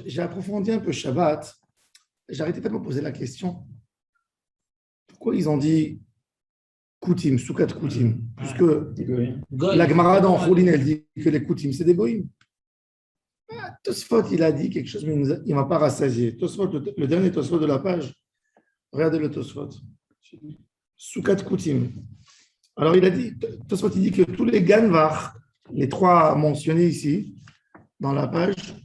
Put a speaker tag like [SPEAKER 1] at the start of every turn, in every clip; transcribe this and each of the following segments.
[SPEAKER 1] J'ai approfondi un peu Shabbat. J'arrêtais pas de me poser la question. Pourquoi ils ont dit Koutim, Soukat Koutim? Puisque la Gemara dans Choulin, elle dit que les Koutim, c'est des Goïm. Tosfot, il a dit quelque chose, mais il ne m'a pas rassasié. Tosfot, le dernier Tosfot de la page, regardez le Tosfot. Soukat Koutim. Alors, il a dit, Tosfot, il dit que tous les Ganvar, les trois mentionnés ici, dans la page,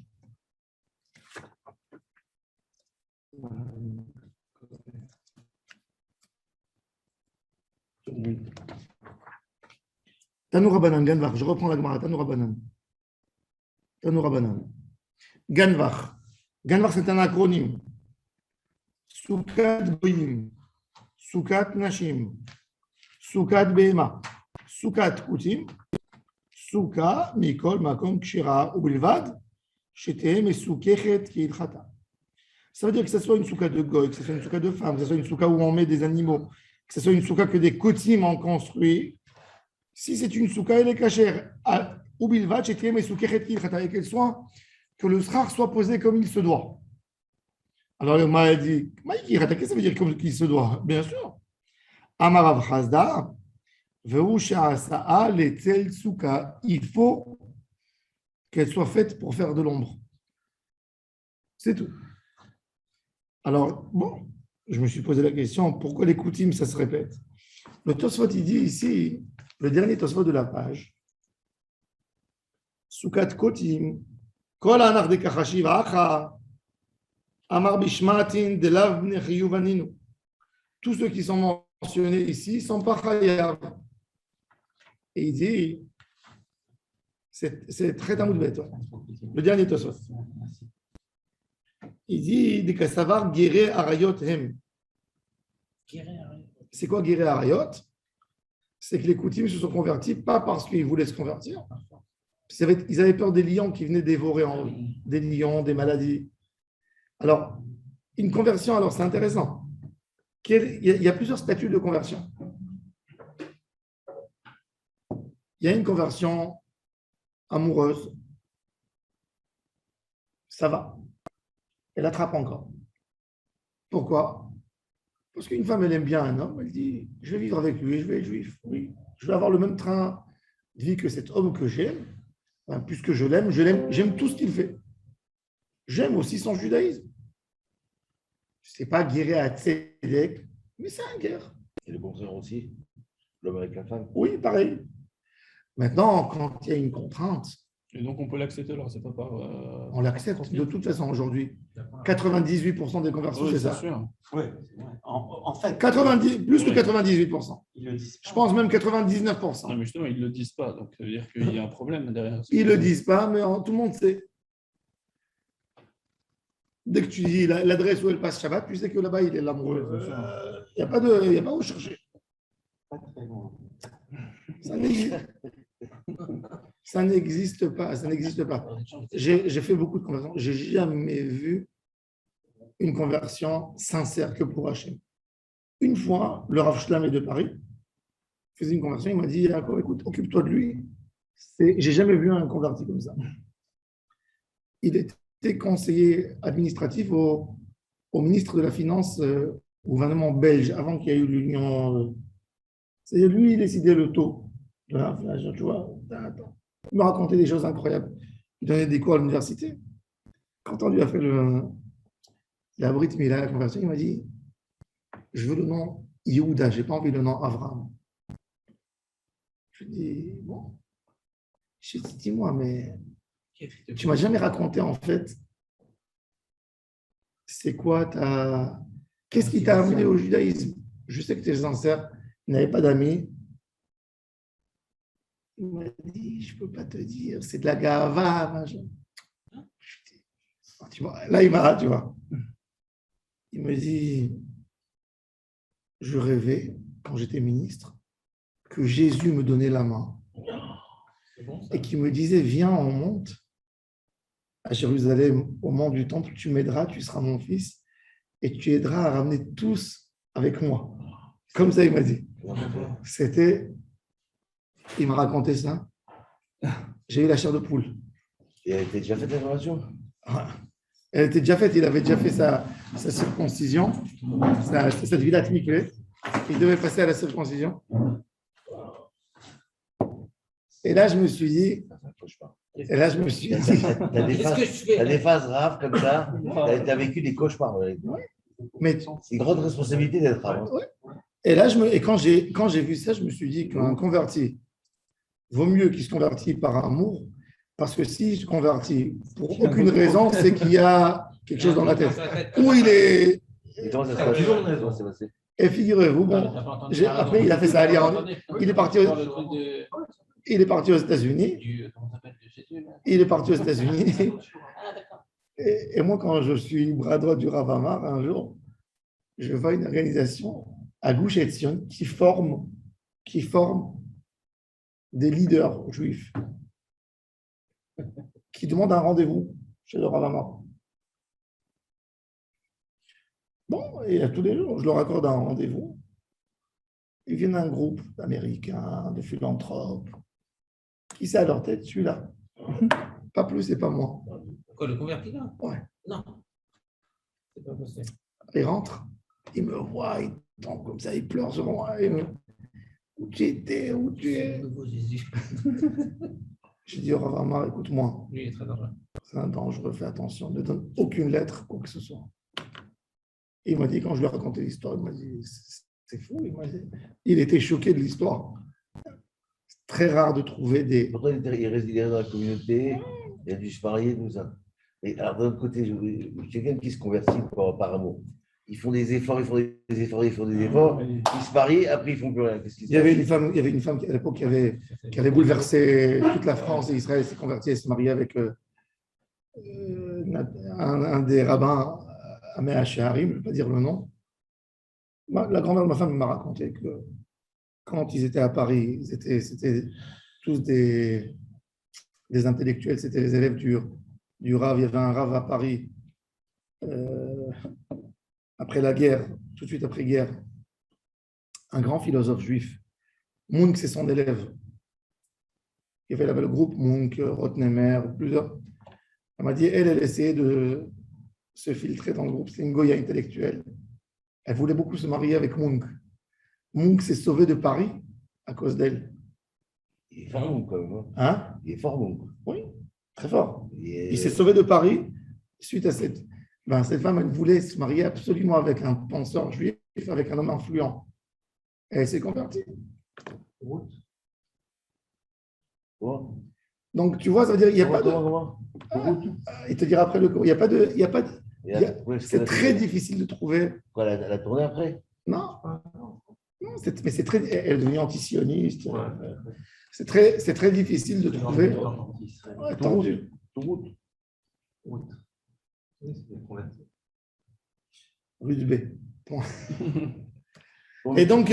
[SPEAKER 1] Tanoura Banan, Ganvar, je reprends la Gemara, Tanoura Banan. Ganvar. Ganvar, c'est un acronyme. Soukat Goyim, Soukat Nashim, Soukat Behema, Soukat Koutim, Souka, Mikol, Makom, Kshira, Ubilvad, Shetehem et Soukechet Kiilchata. Ça veut dire que ce soit une souka de goy, que ce soit une souka de femme, que ce soit une souka où on met des animaux, que ce soit une souka que des Koutim ont construit. Si c'est une souka, elle est cachère. Ubilvad, Shetehem et Soukechet Kiilchata. Et qu'elle soit, que le srar soit posé comme il se doit. Alors, le m'a dit, qu'est-ce que ça veut dire comme qu'il se doit? Bien sûr. Amarav Chazda, il faut qu'elle soit faite pour faire de l'ombre. C'est tout. Alors, bon, je me suis posé la question, pourquoi les Koutim, ça se répète? Le Tosfot, il dit ici, le dernier Tosfot de la page, Soukat Kotim, Kol anar de kachashi v'acha, Amar bishmatin de lav nechiyuvaninu. Tous ceux qui sont mentionnés ici sont pas chayav. Et il dit, c'est très tamoudbet, le dernier Tosfot. Il dit, des kasavar guéré arayot hem. C'est quoi guéré arayot? C'est que les Koutim se sont convertis, pas parce qu'ils voulaient se convertir. Ils avaient peur des lions qui venaient dévorer en eux, des lions, des maladies. Alors, une conversion, alors c'est intéressant. Il y a plusieurs statuts de conversion. Il y a une conversion amoureuse. Ça va. Elle attrape encore. Pourquoi? Parce qu'une femme, elle aime bien un homme. Elle dit, je vais vivre avec lui, je vais être juif. Oui, je vais avoir le même train de vie que cet homme que j'aime. Enfin, puisque je l'aime, j'aime tout ce qu'il fait. J'aime aussi son judaïsme. Ce n'est pas guérir à Tzedek, mais c'est un guerre.
[SPEAKER 2] Et le contraire aussi, l'homme avec la femme.
[SPEAKER 1] Oui, pareil. Maintenant, quand il y a une contrainte,
[SPEAKER 3] et donc on peut l'accepter alors, c'est pas par.
[SPEAKER 1] On l'accepte de toute façon aujourd'hui. 98% des conversions, c'est ça.
[SPEAKER 3] Sûr.
[SPEAKER 4] Oui, en fait.
[SPEAKER 1] 90, plus que 98%.
[SPEAKER 4] Ils le disent pas.
[SPEAKER 1] Je pense même 99%.
[SPEAKER 3] Non, mais justement, ils ne le disent pas. Donc, ça veut dire qu'il y a un problème derrière.
[SPEAKER 1] Ils ne le disent pas, mais tout le monde sait. Dès que tu dis l'adresse où elle passe Shabbat, tu sais que là-bas, il est l'amoureux. Il n'y a pas où chercher.
[SPEAKER 4] Pas très loin.
[SPEAKER 1] Ça n'existe pas. Ça n'existe pas. J'ai fait beaucoup de conversions. Je n'ai jamais vu une conversion sincère que pour Hachem. Une fois, le Rav Shlamé de Paris faisait une conversion. Il m'a dit, écoute, occupe-toi de lui. J'ai jamais vu un converti comme ça. Il était conseiller administratif au ministre de la Finance au gouvernement belge avant qu'il y ait eu l'union. C'est lui qui décidait le taux de l'inflation, tu vois. Il me racontait des choses incroyables. Il donnait des cours à l'université. Quand on lui a fait la Brit Mila, la conversion, il m'a dit, je veux le nom Yehuda, je n'ai pas envie le nom Avram. Je lui ai dit, bon, je lui ai dit, dis-moi, mais tu ne m'as jamais raconté en fait, c'est quoi qu'est-ce qui t'a amené au judaïsme? Je sais que tu es sincère, il n'avait pas d'amis. Il m'a dit, je ne peux pas te dire, c'est de la gava. Tu vois, là, tu vois. Il me dit, je rêvais, quand j'étais ministre, que Jésus me donnait la main et qu'il me disait, viens, on monte à Jérusalem, au mont du temple, tu m'aideras, tu seras mon fils et tu aideras à ramener tous avec moi. Comme ça, il m'a dit. Il m'a raconté ça. J'ai eu la chair de poule.
[SPEAKER 2] Et elle était déjà faite la conversion?
[SPEAKER 1] Elle était déjà faite, il avait déjà fait sa circoncision, cette villa Mikvé. Il devait passer à la circoncision. Et là, je me suis dit,
[SPEAKER 2] T'as des phases rares comme ça, t'as vécu des cauchemars.
[SPEAKER 1] mais,
[SPEAKER 2] C'est une grande responsabilité d'être rave.
[SPEAKER 1] et là, quand j'ai vu ça, je me suis dit qu'un converti, vaut mieux qu'il se convertisse par amour, parce que s'il se convertit pour aucune raison, c'est qu'il y a quelque chose dans la tête. Ou il est.
[SPEAKER 2] Et comment ça se passe?
[SPEAKER 1] Et figurez-vous, bon, après, il a fait ça. Il est parti aux États-Unis. Il est parti aux États-Unis. Et moi, quand je suis bras droit du Rav Amar, un jour, je vois une organisation à Gush Etzion qui forme des leaders juifs qui demandent un rendez-vous chez le Rav Amar. Bon, et à tous les jours, je leur accorde un rendez-vous. Ils viennent d'un groupe d'Américains, de philanthropes. Qui c'est à leur tête? Celui-là. Pas plus et pas moins.
[SPEAKER 5] Quoi, le converti là?
[SPEAKER 1] Ouais.
[SPEAKER 5] Non. C'est pas possible.
[SPEAKER 1] Il rentre, il me voit, il tombe comme ça, il pleure sur moi. Où tu étais, où tu es? J'ai dit au Rav Amar, écoute-moi.
[SPEAKER 5] Lui, il est très dangereux.
[SPEAKER 1] C'est un dangereux, fais attention, ne donne aucune lettre, quoi que ce soit. Et il m'a dit, quand je lui ai raconté l'histoire, il m'a dit, c'est fou. Il était choqué de l'histoire. C'est très rare de trouver des.
[SPEAKER 2] Pourtant, il résidait dans la communauté, il a dû se marier, tout ça. Et alors, d'un autre côté, quelqu'un qui se convertit par amour. Ils font des efforts, ils font des efforts, ils se marient, après ils font plus rien.
[SPEAKER 1] Il y avait une femme à l'époque qui avait bouleversé toute la France et Israël, s'est convertie, elle s'est mariée avec un des rabbins à Sheharim, je ne vais pas dire le nom. La grand-mère de ma femme m'a raconté que quand ils étaient à Paris, c'était tous des intellectuels, c'était les élèves du Rav. Il y avait un Rav à Paris. Après la guerre, tout de suite après guerre, un grand philosophe juif, Munk, c'est son élève. Il avait le groupe Munk, Rotnemer, plusieurs. Elle m'a dit, elle essayait de se filtrer dans le groupe. C'est une goya intellectuelle. Elle voulait beaucoup se marier avec Munk. Munk s'est sauvé de Paris à cause d'elle.
[SPEAKER 2] Il est fort Munk, quand même.
[SPEAKER 1] Hein?
[SPEAKER 2] Il est fort Munk.
[SPEAKER 1] Oui, très fort. Il s'est sauvé de Paris suite à cette femme, elle voulait se marier absolument avec un penseur juif, avec un homme influent. Et elle s'est convertie. Donc, tu vois, ça veut dire qu'il n'y a pas de. Il te dira après le cours. Il n'y a pas de. C'est très difficile de trouver.
[SPEAKER 2] Quoi, elle a tourné après?
[SPEAKER 1] Non. Mais c'est très. Elle est devenue antisioniste. C'est très difficile de trouver. Attendu. Rue du B. Et donc,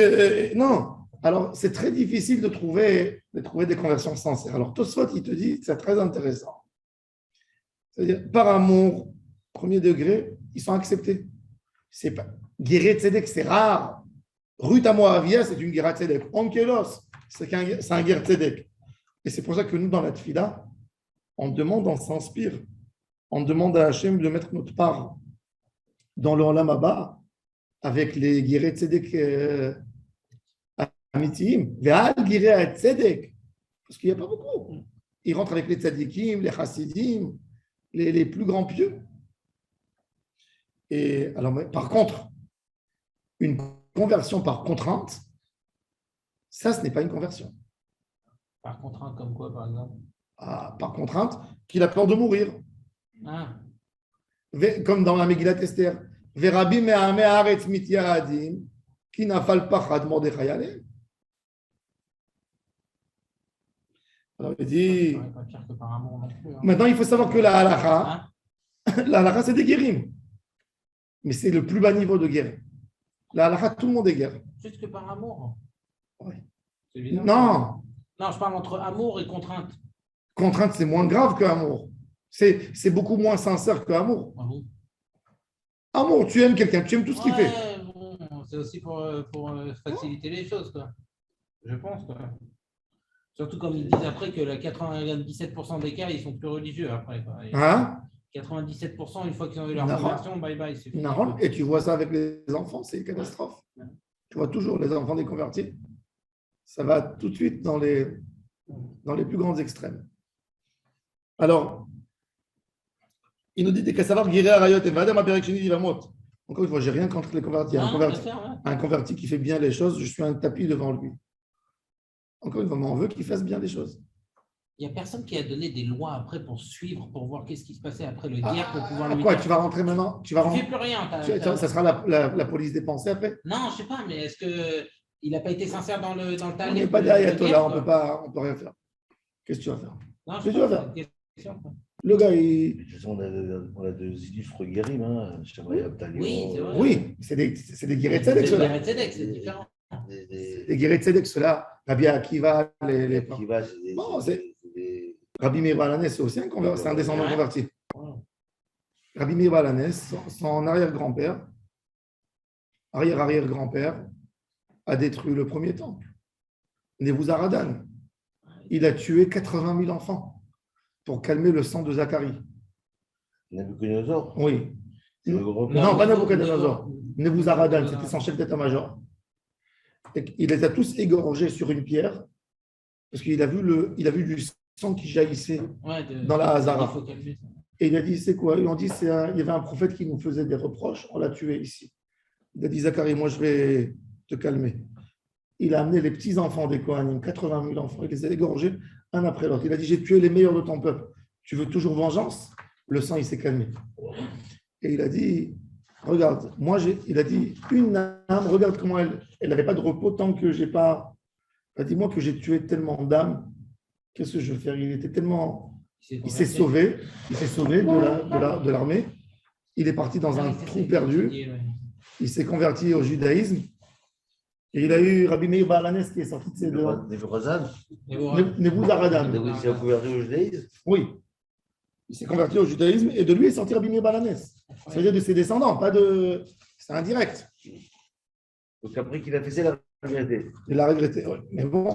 [SPEAKER 1] non. Alors, c'est très difficile de trouver des conversions sincères. Alors, Tosfot, il te dit, c'est très intéressant. C'est-à-dire, par amour, premier degré, ils sont acceptés. C'est pas. Guéret Tzedek, c'est rare. Ruth à Moavia, c'est une Guéret Tzedek. Onkelos, c'est un Guéret Tzedek. Et c'est pour ça que nous, dans la Tfila, on demande, on s'inspire. On demande à Hachem de mettre notre part dans le Olam Haba avec les Guéret Tzedek Amitim. Ve'al Guéret Tzedek. Parce qu'il n'y a pas beaucoup. Ils rentrent avec les Tzadikim, les Chassidim, les plus grands pieux. Et alors, par contre, une conversion par contrainte, ça, ce n'est pas une conversion.
[SPEAKER 5] Par contrainte, comme quoi, par exemple?
[SPEAKER 1] Par contrainte, qu'il a peur de mourir.
[SPEAKER 5] Ah.
[SPEAKER 1] Comme dans la Megillat Esther. Verabi me'amei haaretz mityahadim, ki nafal pachad Mordechai alehem. Alors, il dit.
[SPEAKER 5] Pas pire que par amour non plus, hein.
[SPEAKER 1] Maintenant, il faut savoir que la halakha, c'est des guérims. Mais c'est le plus bas niveau de guerre. La halakha, tout le monde est guerre.
[SPEAKER 5] Juste que par amour.
[SPEAKER 1] Oui.
[SPEAKER 5] C'est évident.
[SPEAKER 1] Non.
[SPEAKER 5] Non, je parle entre amour et contrainte.
[SPEAKER 1] Contrainte, c'est moins grave que amour. C'est beaucoup moins sincère que amour.
[SPEAKER 5] Ah bon?
[SPEAKER 1] Amour, tu aimes quelqu'un, tu aimes tout ce qu'il fait.
[SPEAKER 5] Bon, c'est aussi pour faciliter les choses, quoi. Je pense, quoi. Surtout comme ils disent après que la 97% des cas, ils sont plus religieux après, quoi. Et
[SPEAKER 1] Hein?
[SPEAKER 5] 97%, une fois qu'ils ont eu leur
[SPEAKER 1] Non.
[SPEAKER 5] conversion, bye bye, c'est fini.
[SPEAKER 1] Non, et tu vois ça avec les enfants, c'est une catastrophe. Tu vois toujours les enfants des convertis. Ça va tout de suite dans les plus grands extrêmes. Alors, il nous dit des savoir guérir Arayot et Vadem Aperek Sheni Divamot. Encore une fois, j'ai rien contre les convertis.
[SPEAKER 5] Non, bien sûr, ouais.
[SPEAKER 1] Un converti qui fait bien les choses, je suis un tapis devant lui. Encore une fois, mais on veut qu'il fasse bien les choses.
[SPEAKER 5] Il n'y a personne qui a donné des lois après pour suivre, pour voir qu'est-ce qui se passait après le guerre, pour pouvoir lui
[SPEAKER 1] Quoi,
[SPEAKER 5] dire.
[SPEAKER 1] tu vas rentrer maintenant? Tu vas
[SPEAKER 5] Tu ne
[SPEAKER 1] rentrer?
[SPEAKER 5] fais plus rien.
[SPEAKER 1] Ça sera la police des pensées après?
[SPEAKER 5] Non, je ne sais pas, mais est-ce qu'il n'a pas été sincère dans le
[SPEAKER 1] On
[SPEAKER 5] talent
[SPEAKER 1] n'est pas derrière toi là, on peut rien faire. Qu'est-ce que tu vas faire?
[SPEAKER 5] Non,
[SPEAKER 1] Qu'est-ce que tu vas faire?
[SPEAKER 5] c'est une question, quoi.
[SPEAKER 1] Le gars,
[SPEAKER 2] De toute façon, on a deux illustres guérim, hein. Shamaï Abtalion,
[SPEAKER 5] Oui, c'est vrai.
[SPEAKER 1] oui, c'est des guéris
[SPEAKER 5] C'est
[SPEAKER 1] tzedek, ceux-là.
[SPEAKER 5] Guéret Tzedek, c'est différent.
[SPEAKER 1] Les guéris tzedek, ceux-là. Rabbi Akiva, les
[SPEAKER 2] Qui va, c'est des-
[SPEAKER 1] Bon,
[SPEAKER 2] c'est des-
[SPEAKER 1] Rabbi Meir Balanes, c'est aussi c'est un descendant
[SPEAKER 5] Ouais.
[SPEAKER 1] converti. Rabbi Meir Balanes, son arrière-grand-père, arrière-arrière-grand-père, a détruit le premier temple. Nebuzaradan. Il a tué 80 000 enfants pour calmer le sang de Zacharie.
[SPEAKER 2] Nabucodonosor,
[SPEAKER 1] Oui.
[SPEAKER 2] c'est le grand
[SPEAKER 1] Non, pas Nabucodonosor. Nebuzaradan, c'était son chef d'état-major. Et il les a tous égorgés sur une pierre parce qu'il a vu du sang qui jaillissait.
[SPEAKER 5] Ouais,
[SPEAKER 1] Dans la Hazara.
[SPEAKER 5] Il faut calmer ça.
[SPEAKER 1] Et il a dit, c'est quoi? Ils ont dit, il y avait un prophète qui nous faisait des reproches, on l'a tué ici. Il a dit, Zacharie, moi je vais te calmer. Il a amené les petits-enfants des Kohanim, 80 000 enfants, il les a égorgés un après l'autre. Il a dit, j'ai tué les meilleurs de ton peuple. Tu veux toujours vengeance? Le sang, il s'est calmé. Et il a dit, regarde, il a dit, une âme, regarde comment elle n'avait pas de repos tant que j'ai pas. Il a dit, moi que j'ai tué tellement d'âmes, qu'est-ce que je veux faire? Il était tellement. Il s'est sauvé de l'armée. Il est parti dans un trou perdu. Il s'est converti au judaïsme. Et il a eu Rabbi Meir Balanes qui est sorti de ses deux.
[SPEAKER 2] Nebuzaradan.
[SPEAKER 1] Nebuzaradan.
[SPEAKER 2] Il s'est converti au judaïsme.
[SPEAKER 1] Oui. Il s'est converti au judaïsme et de lui est sorti Rabbi Meir Balanes. C'est-à-dire de ses descendants, pas de. C'est indirect.
[SPEAKER 2] Donc après qu'il a fait ça, il a regretté.
[SPEAKER 1] Il l'a regretté. Ouais. Mais bon,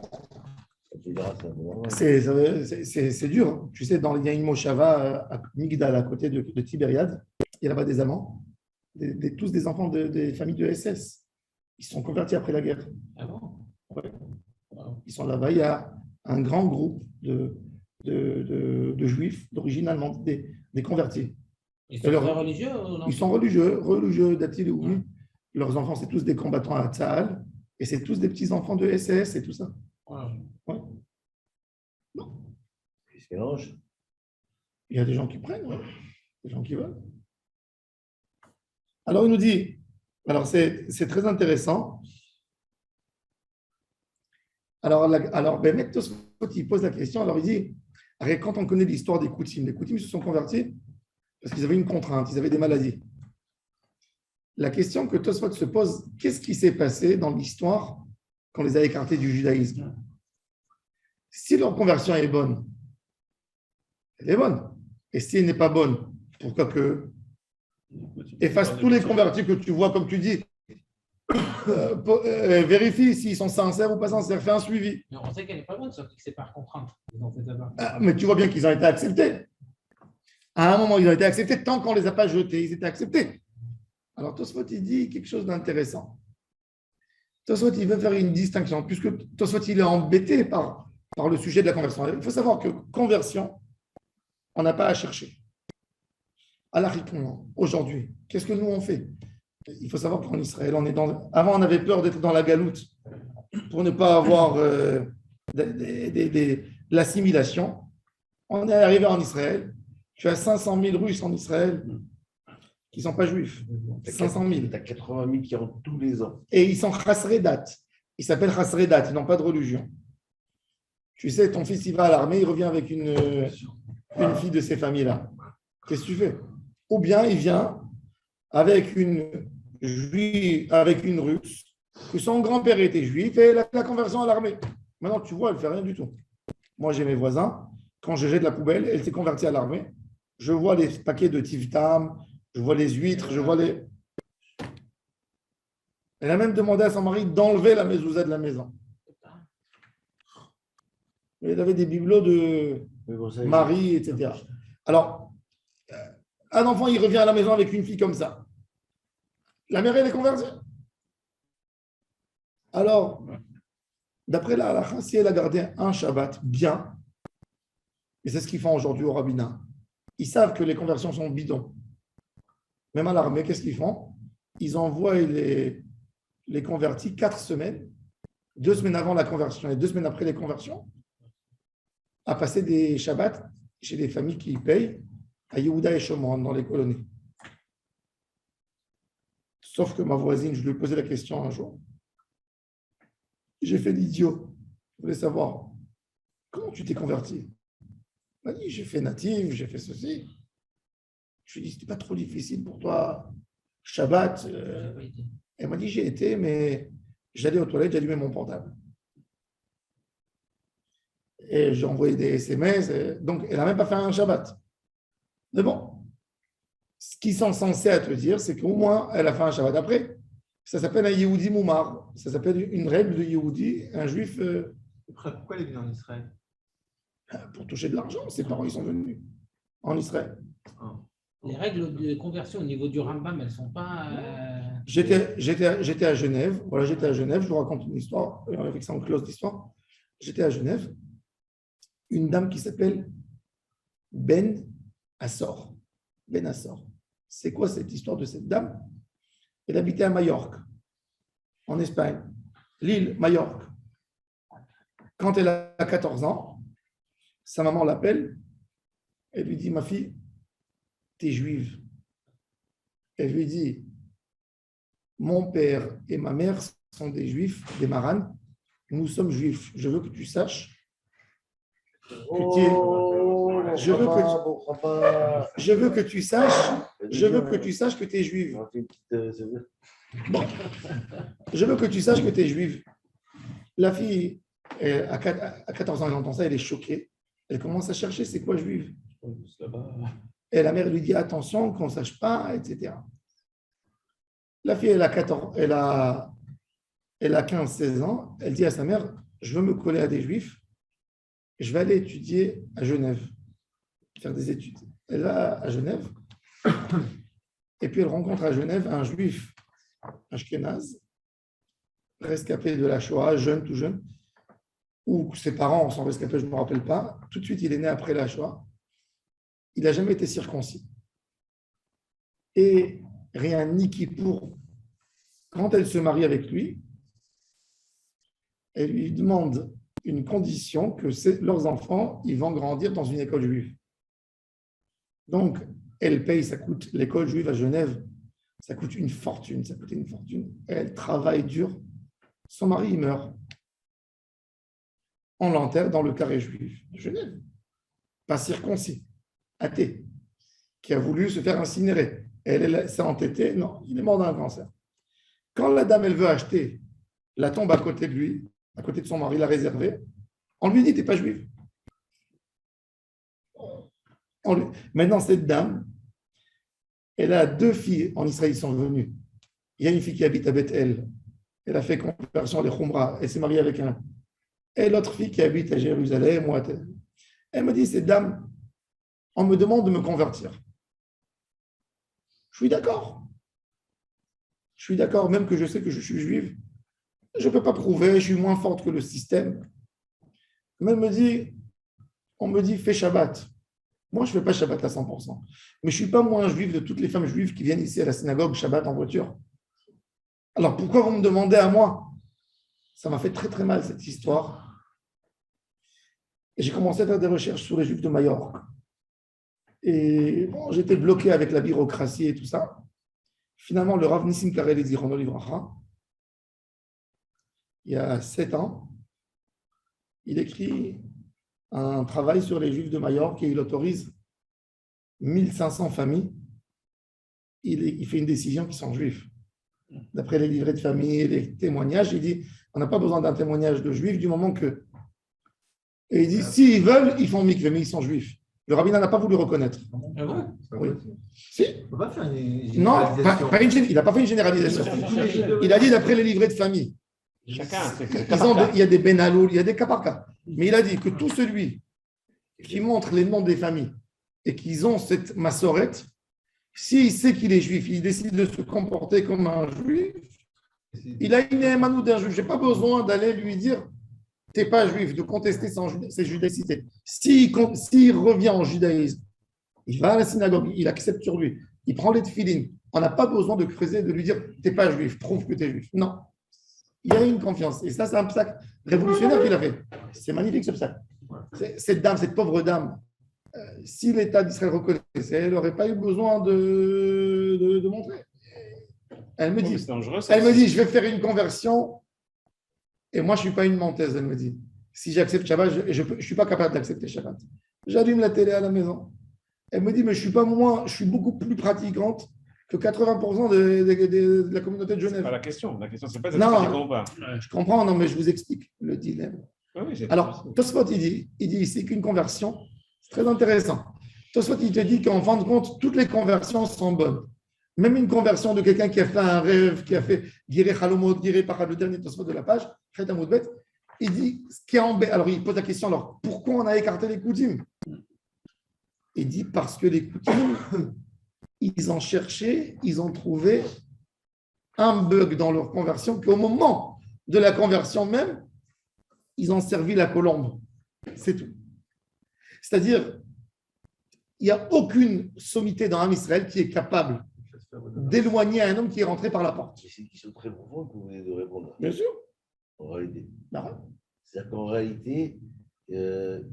[SPEAKER 2] Tu diras ça, bon, ouais.
[SPEAKER 1] c'est dur. Tu sais, il y a une Moshava à Migdal, à côté de Tibériade. Il y a là-bas des amants, tous des enfants des familles de SS. Ils se sont convertis après la guerre.
[SPEAKER 5] Ah bon?
[SPEAKER 1] Ouais. Ils sont là-bas. Il y a un grand groupe de juifs d'origine allemande, des convertis.
[SPEAKER 5] Ils sont très religieux ou non?
[SPEAKER 1] Ils sont religieux d'Atil ou oui. Leurs enfants, c'est tous des combattants à Tzahal. Et c'est tous des petits-enfants de SS et tout ça.
[SPEAKER 5] Ouais.
[SPEAKER 2] Il se mélange.
[SPEAKER 1] Il y a des gens qui prennent, ouais. Des gens qui veulent. Alors, il nous dit, alors c'est très intéressant. Alors Bémet Tosfot, il pose la question, alors il dit, quand on connaît l'histoire des Koutim, les Koutim se sont convertis parce qu'ils avaient une contrainte, ils avaient des maladies. La question que Tosfot se pose, qu'est-ce qui s'est passé dans l'histoire quand on les a écartés du judaïsme? Si leur conversion est bonne, elle est bonne. Et si elle n'est pas bonne, pourquoi que efface tous les convertis que tu vois, comme tu dis, vérifie s'ils sont sincères ou pas sincères, fais un suivi.
[SPEAKER 5] Mais on sait qu'elle n'est pas bonne, sauf que c'est par contrainte.
[SPEAKER 1] Mais tu vois bien qu'ils ont été acceptés. À un moment, ils ont été acceptés tant qu'on ne les a pas jetés, ils étaient acceptés. Alors Tosfot, il dit quelque chose d'intéressant. Tosfot, il veut faire une distinction, puisque Tosfot, il est embêté par le sujet de la conversion. Il faut savoir que conversion, on n'a pas à chercher. Allah répond, aujourd'hui, qu'est-ce que nous on fait? Il faut savoir qu'en Israël, avant on avait peur d'être dans la galoute pour ne pas avoir l'assimilation. On est arrivé en Israël. Tu as 500 000 Russes en Israël qui ne sont pas juifs. 500 000.
[SPEAKER 2] Tu as 80 000 qui rentrent tous les ans.
[SPEAKER 1] Et ils sont Chasredat. Ils s'appellent Chasredat. Ils n'ont pas de religion. Tu sais, ton fils, il va à l'armée, il revient avec une fille de ces familles-là. Qu'est-ce que tu fais? Ou bien il vient avec une juive, avec une russe, que son grand-père était juif et la conversion à l'armée. Maintenant, tu vois, elle ne fait rien du tout. Moi, j'ai mes voisins. Quand je jette la poubelle, elle s'est convertie à l'armée. Je vois les paquets de tiftam, je vois les huîtres, je vois les. Elle a même demandé à son mari d'enlever la mezouza de la maison. Il avait des bibelots de
[SPEAKER 2] Mais bon, ça,
[SPEAKER 1] Marie, etc. Alors, un enfant, il revient à la maison avec une fille comme ça. La mère, elle est convertie. Alors, d'après la halakha, si elle a gardé un Shabbat bien, et c'est ce qu'ils font aujourd'hui au rabbinat, ils savent que les conversions sont bidons. Même à l'armée, qu'est-ce qu'ils font? Ils envoient les convertis 4 semaines, 2 semaines avant la conversion et 2 semaines après les conversions, à passer des Shabbats chez des familles qui payent à Yehuda et Shomron dans les colonies. Sauf que ma voisine, je lui ai posé la question un jour. J'ai fait l'idiot. Je voulais savoir comment tu t'es converti. Elle m'a dit, j'ai fait natif, j'ai fait ceci. Je lui ai dit, c'était pas trop difficile pour toi, Shabbat.
[SPEAKER 5] J'ai pas été.
[SPEAKER 1] Elle m'a dit, j'ai été, mais j'allais aux toilettes, j'allumais mon portable. Et j'ai envoyé des SMS. Donc, elle n'a même pas fait un Shabbat. Mais bon, ce qu'ils sont censés à te dire, c'est qu'au moins, elle a fait un Shabbat après. Ça s'appelle un Yehudi Moumar. Ça s'appelle une règle de Yehudi, un juif,
[SPEAKER 4] Pourquoi il est venu en Israël?
[SPEAKER 1] pour toucher de l'argent. Ses parents, ils sont venus en Israël.
[SPEAKER 5] Les règles de conversion au niveau du Rambam, elles ne sont pas.
[SPEAKER 1] J'étais à Genève. Voilà, j'étais à Genève. Je vous raconte une histoire. Avec ça, on close l'histoire. J'étais à Genève. Une dame qui s'appelle Ben Assor. Ben Assor. C'est quoi cette histoire de cette dame? Elle habitait à Majorque, en Espagne. L'île Majorque. Quand elle a 14 ans, sa maman l'appelle. Elle lui dit, ma fille, t'es juive. Elle lui dit, mon père et ma mère sont des juifs, des maranes. Nous sommes juifs. Je veux que tu saches je veux que tu saches que tu es juive. Bon. Je veux que tu saches que tu es juive. La fille, à 14 ans, elle entend ça, elle est choquée. Elle commence à chercher c'est quoi juive. Et la mère lui dit attention, qu'on ne sache pas, etc. La fille, elle a 15-16 ans. Elle dit à sa mère, je veux me coller à des juifs. Je vais aller étudier à Genève, faire des études. Elle va à Genève, et puis elle rencontre à Genève un juif ashkénaze, rescapé de la Shoah, jeune, tout jeune, ou ses parents sont rescapés, je ne me rappelle pas. Tout de suite, il est né après la Shoah. Il n'a jamais été circoncis. Et rien ni qui pour. Quand elle se marie avec lui, elle lui demande une condition que leurs enfants, ils vont grandir dans une école juive. Donc, elle paye, ça coûte, l'école juive à Genève, ça coûte une fortune, ça coûtait une fortune. Elle travaille dur. Son mari, il meurt. On l'enterre dans le carré juif de Genève. Pas circoncis, athée, qui a voulu se faire incinérer. Elle s'est entêtée, non, il est mort d'un cancer. Quand la dame, elle veut acheter la tombe à côté de lui, à côté de son mari, l'a réservée, on lui dit, t'es pas juif. Maintenant, cette dame, elle a 2 filles en Israël, ils sont venus. Il y a une fille qui habite à Bethel. Elle a fait conversion à les Khumra. Elle s'est mariée avec un. Et l'autre fille qui habite à Jérusalem. Elle me dit, cette dame, on me demande de me convertir. Je suis d'accord. Je suis d'accord, même que je sais que je suis juive. Je ne peux pas prouver, je suis moins forte que le système. Mais on me dit, fais Shabbat. Moi, je ne fais pas Shabbat à 100%. Mais je ne suis pas moins juive de toutes les femmes juives qui viennent ici à la synagogue Shabbat en voiture. Alors, pourquoi vous me demandez à moi? Ça m'a fait très, très mal, cette histoire. Et j'ai commencé à faire des recherches sur les juifs de Majorque. Et bon, j'étais bloqué avec la bureaucratie et tout ça. Finalement, le Rav Nissim Kareli Zichrono Livracha, il y a 7 ans, il écrit un travail sur les Juifs de Majorque et il autorise 1500 familles. Il fait une décision qui sont juifs. D'après les livrets de famille et les témoignages, il dit on n'a pas besoin d'un témoignage de juifs du moment que. Et il dit s'ils veulent, ils font mikvé, mais ils sont juifs. Le rabbin n'a pas voulu reconnaître.
[SPEAKER 3] Ah bon?
[SPEAKER 1] Oui. Si.
[SPEAKER 4] On ne peut pas faire une
[SPEAKER 1] Non,
[SPEAKER 4] généralisation.
[SPEAKER 1] il n'a pas fait une généralisation. Il a dit d'après les livrets de famille.
[SPEAKER 6] Chacun, c'est que
[SPEAKER 1] Il y a des Benaloul, il y a des cas par cas. Mais il a dit que tout celui qui montre les noms des familles et qu'ils ont cette massorette, s'il sait qu'il est juif, il décide de se comporter comme un juif, il a une émanou d'un juif. Je n'ai pas besoin d'aller lui dire tu n'es pas juif, de contester ses judaïcités. S'il revient en judaïsme, il va à la synagogue, il accepte sur lui, il prend les tefilines. On n'a pas besoin de creuser, de lui dire tu n'es pas juif, prouve que tu es juif. Non. Il y a une confiance. Et ça, c'est un psaque révolutionnaire qu'il a fait. C'est magnifique ce psaque. Cette dame, cette pauvre dame, si l'État d'Israël reconnaissait, elle n'aurait pas eu besoin de montrer. Elle me dit,
[SPEAKER 6] c'est dangereux.
[SPEAKER 1] je vais faire une conversion et moi, je ne suis pas une menteuse, elle me dit. Si j'accepte Shabbat, je ne suis pas capable d'accepter Shabbat. J'allume la télé à la maison. Elle me dit, mais je suis beaucoup plus pratiquante que 80% de la communauté de
[SPEAKER 6] C'est
[SPEAKER 1] Genève.
[SPEAKER 6] pas la question. La question, c'est pas de
[SPEAKER 1] Non.
[SPEAKER 6] pratiquant ou pas.
[SPEAKER 1] Je comprends, non, mais je vous explique le dilemme.
[SPEAKER 6] Oui, j'ai
[SPEAKER 1] Alors, Tosfot, il dit ici qu'une conversion, c'est très intéressant. Tosfot, il te dit qu'en fin de compte, toutes les conversions sont bonnes. Même une conversion de quelqu'un qui a fait un rêve, qui a fait Giré Halomot, Giré Parad, le dernier Tosfot de la page, il dit ce qui est alors il pose la question, alors pourquoi on a écarté les Koutim? Il dit parce que les Koutim, ils ont cherché, ils ont trouvé un bug dans leur conversion, qu'au moment de la conversion même, ils ont servi la colombe. C'est tout. C'est-à-dire, il n'y a aucune sommité dans l'âme Israël qui est capable d'éloigner un homme qui est rentré par la porte.
[SPEAKER 2] C'est une question très profonde que vous venez de répondre.
[SPEAKER 1] Bien sûr.
[SPEAKER 2] En réalité.
[SPEAKER 1] Non.
[SPEAKER 2] C'est-à-dire qu'en réalité,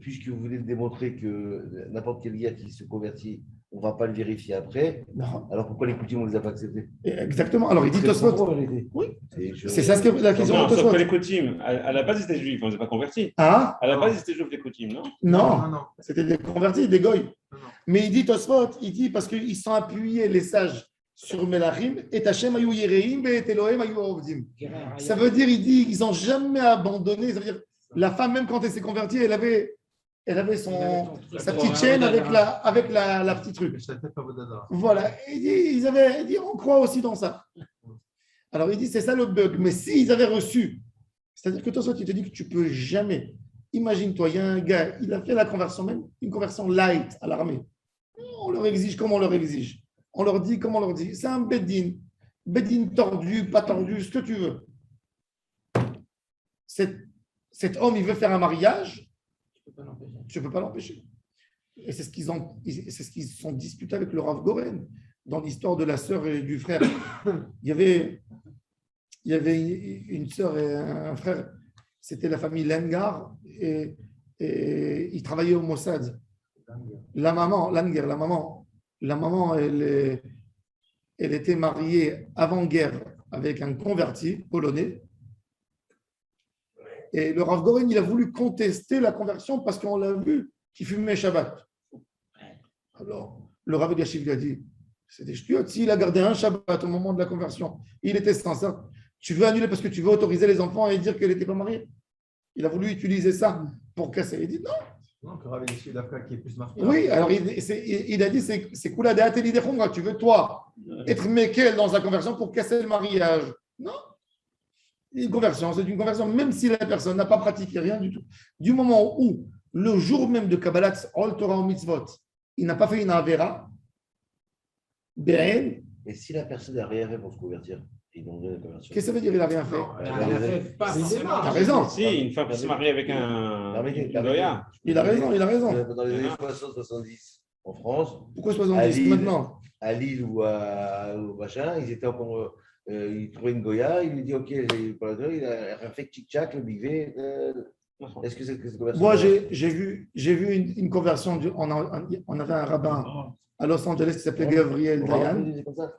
[SPEAKER 2] puisque vous venez de démontrer que n'importe quel gars qui se convertit, on ne va pas le vérifier après,
[SPEAKER 1] Non.
[SPEAKER 2] alors pourquoi les coutumes, on ne les a pas acceptées?
[SPEAKER 1] Exactement. Alors, il dit
[SPEAKER 2] C'est très
[SPEAKER 1] Tosfot.
[SPEAKER 2] profond, en réalité.
[SPEAKER 1] Oui.
[SPEAKER 2] Et je-
[SPEAKER 1] C'est ça ce que la question
[SPEAKER 6] Non,
[SPEAKER 1] de
[SPEAKER 6] sauf
[SPEAKER 1] Tosfot.
[SPEAKER 6] que les coutumes, à la base, ils étaient juifs, on ne les a pas convertis.
[SPEAKER 1] Ah,
[SPEAKER 6] À la base, ils étaient juifs, les coutumes, non?
[SPEAKER 1] non.
[SPEAKER 4] non.
[SPEAKER 1] C'était des convertis, des goy.
[SPEAKER 4] Non.
[SPEAKER 1] Mais il dit Tosfot, il dit parce qu'ils sont appuyés, les sages, sur Melachim, et Hachem ayu Yereim, et Elohim ayu Ovdim. Ça veut dire, il dit, ils n'ont jamais abandonné. Ça veut dire, la femme, même quand elle s'est convertie, elle avait sa petite chaîne avec la petite truc.
[SPEAKER 4] Je savais pas vos dadas.
[SPEAKER 1] Voilà. Il dit, on croit aussi dans ça. Alors, il dit, c'est ça le bug. Mais s'ils avaient reçu, c'est-à-dire que toi, tu te dis que tu peux jamais. Imagine-toi, il y a un gars, il a fait la conversion, même une conversion light à l'armée. On leur exige comme on leur exige. On leur dit comme on leur dit. C'est un beddin. Beddin tordu, pas tordu, ce que tu veux. Cet homme, il veut faire un mariage, tu ne peux pas l'empêcher. Et c'est ce qu'ils se sont disputés avec le Rav Goren dans l'histoire de la sœur et du frère. Il y avait une sœur et un frère, c'était la famille Lengar, et ils travaillaient au Mossad. La maman, elle était mariée avant-guerre avec un converti polonais. Et le Rav Goren, il a voulu contester la conversion parce qu'on l'a vu qu'il fumait Shabbat. Alors, le Rav Eliashiv lui a dit, c'est des ch'tiotes. S'il a gardé un Shabbat au moment de la conversion, il était sincère. Tu veux annuler parce que tu veux autoriser les enfants et dire qu'elle n'était pas mariée? Il a voulu utiliser ça pour casser. Il dit non.
[SPEAKER 4] Non, que Rav Eliashiv d'Afka qui est plus marqué.
[SPEAKER 1] Oui, alors il a dit c'est cool à déhater l'idée. Tu veux, toi, être Mekel dans la conversion pour casser le mariage? Non. Une conversion, c'est une conversion, même si la personne n'a pas pratiqué rien du tout. Du moment où, le jour même de Kabbalat, Ol Torah ou Mitzvot, il n'a pas fait une Avera, Ben,
[SPEAKER 2] Et si la personne n'a rien fait pour se convertir, ils n'ont rien conversion.
[SPEAKER 1] qu'est-ce que ça veut dire il n'a rien fait?
[SPEAKER 5] Pas forcément.
[SPEAKER 1] Il a raison.
[SPEAKER 6] Si, une femme qui se marie avec un Goya.
[SPEAKER 1] Il a raison.
[SPEAKER 2] Dans les années 60-70, en France,
[SPEAKER 1] Pourquoi
[SPEAKER 2] À
[SPEAKER 1] 70
[SPEAKER 2] Lille.
[SPEAKER 1] maintenant?
[SPEAKER 2] à Lille ou au machin, ils étaient encore. Il trouvait une Goya, il lui dit ok, il a rien fait tchic-tchac, le bivet. Est-ce que c'est conversion?
[SPEAKER 1] Moi, j'ai vu une conversion. On avait un rabbin à Los Angeles qui s'appelait Gabriel Dayan,
[SPEAKER 2] C'est comme ça.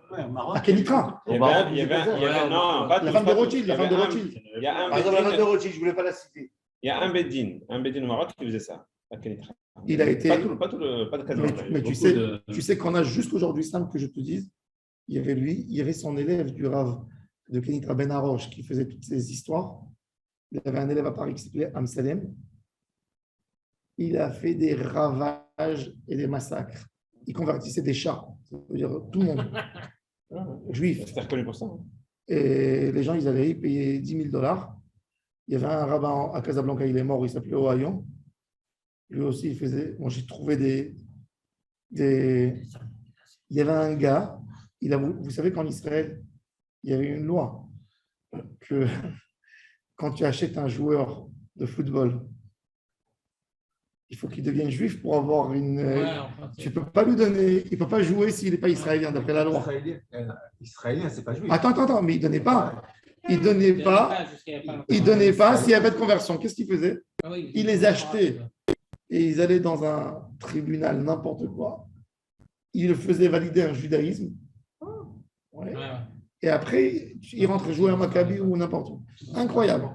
[SPEAKER 1] à Kenitra.
[SPEAKER 6] Il y avait, non, pas
[SPEAKER 1] La
[SPEAKER 6] tous,
[SPEAKER 1] femme de
[SPEAKER 6] pas tous.
[SPEAKER 1] Rothschild, la femme de Rothschild.
[SPEAKER 6] Il y a un
[SPEAKER 2] Par exemple, la femme de
[SPEAKER 6] Beddin,
[SPEAKER 2] Rothschild, je ne voulais pas la citer.
[SPEAKER 6] il y a un Beddin au Maroc qui faisait ça. À Kenitra.
[SPEAKER 1] Il a été.
[SPEAKER 6] Pas de Casablanca.
[SPEAKER 1] Mais tu sais qu'on a jusqu'aujourd'hui, simple que je te dise, il y avait son élève du Rav de Kenitra Ben Arosh qui faisait toutes ces histoires. Il y avait un élève à Paris qui s'appelait Amsalem. Il a fait des ravages et des massacres. Il convertissait des chats, ça veut dire tout le monde, juif.
[SPEAKER 6] C'était reconnu pour ça.
[SPEAKER 1] Et les gens, ils allaient y payer $10 000 Il y avait un rabbin à Casablanca, il est mort, il s'appelait Ohayon. Lui aussi, il faisait. Moi, j'ai trouvé des. Il y avait un gars, vous savez qu'en Israël, il y avait une loi que quand tu achètes un joueur de football, il faut qu'il devienne juif pour avoir une. Tu ne peux pas lui donner, il ne peut pas jouer s'il n'est pas israélien, d'après la loi.
[SPEAKER 4] Israélien, c'est pas juif.
[SPEAKER 1] Attends, mais il ne donnait pas. Il ne donnait pas s'il n'y avait pas de conversion. Qu'est-ce qu'il faisait? Il les achetait et ils allaient dans un tribunal, n'importe quoi. Il faisait valider un judaïsme. Ouais. Et après, il rentre jouer à Maccabi ou n'importe où. Incroyable.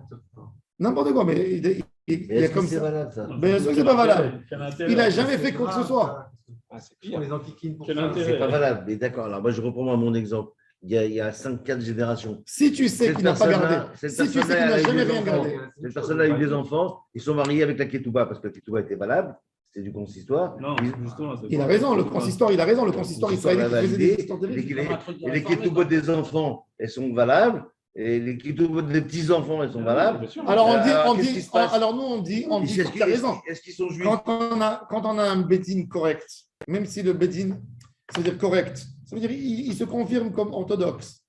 [SPEAKER 1] N'importe quoi, mais il est comme ça.
[SPEAKER 2] Valable, ça.
[SPEAKER 1] Bien sûr que ce n'est pas valable. Il n'a jamais fait quoi que ce soit.
[SPEAKER 6] C'est
[SPEAKER 4] Pour
[SPEAKER 6] pire.
[SPEAKER 4] les antiquines.
[SPEAKER 3] Quel
[SPEAKER 2] C'est
[SPEAKER 3] intérêt?
[SPEAKER 2] pas valable, mais d'accord. Alors, moi, je reprends mon exemple. Il y a 5-4 générations.
[SPEAKER 1] Si tu sais qu'il n'a pas gardé,
[SPEAKER 2] Cette
[SPEAKER 1] si tu sais qu'il
[SPEAKER 2] personne-là
[SPEAKER 1] n'a
[SPEAKER 2] avec
[SPEAKER 1] jamais
[SPEAKER 2] des
[SPEAKER 1] rien
[SPEAKER 2] enfants.
[SPEAKER 1] gardé,
[SPEAKER 2] Cette personne-là a eu des enfants, ils sont mariés avec la Ketouba parce que la Ketouba était valable, c'était du consistoire.
[SPEAKER 3] Non, justement. c'est
[SPEAKER 1] il
[SPEAKER 3] pas-
[SPEAKER 1] a raison, le consistoire, il a raison, le consistoire israélien qui faisait des histoires
[SPEAKER 2] Et
[SPEAKER 1] terribles.
[SPEAKER 2] les Ketouba des enfants, elles sont valables, et les Ketouba des petits-enfants, elles sont valables.
[SPEAKER 3] Bien sûr.
[SPEAKER 1] Alors,
[SPEAKER 2] qu'est-ce qui se passe
[SPEAKER 1] nous, on dit
[SPEAKER 2] Est-ce
[SPEAKER 1] tu as raison.
[SPEAKER 2] qu'ils sont juifs?
[SPEAKER 1] Quand on a un bédine correct, même si le bédine, ça veut dire correct, ça veut dire il se confirme comme orthodoxe.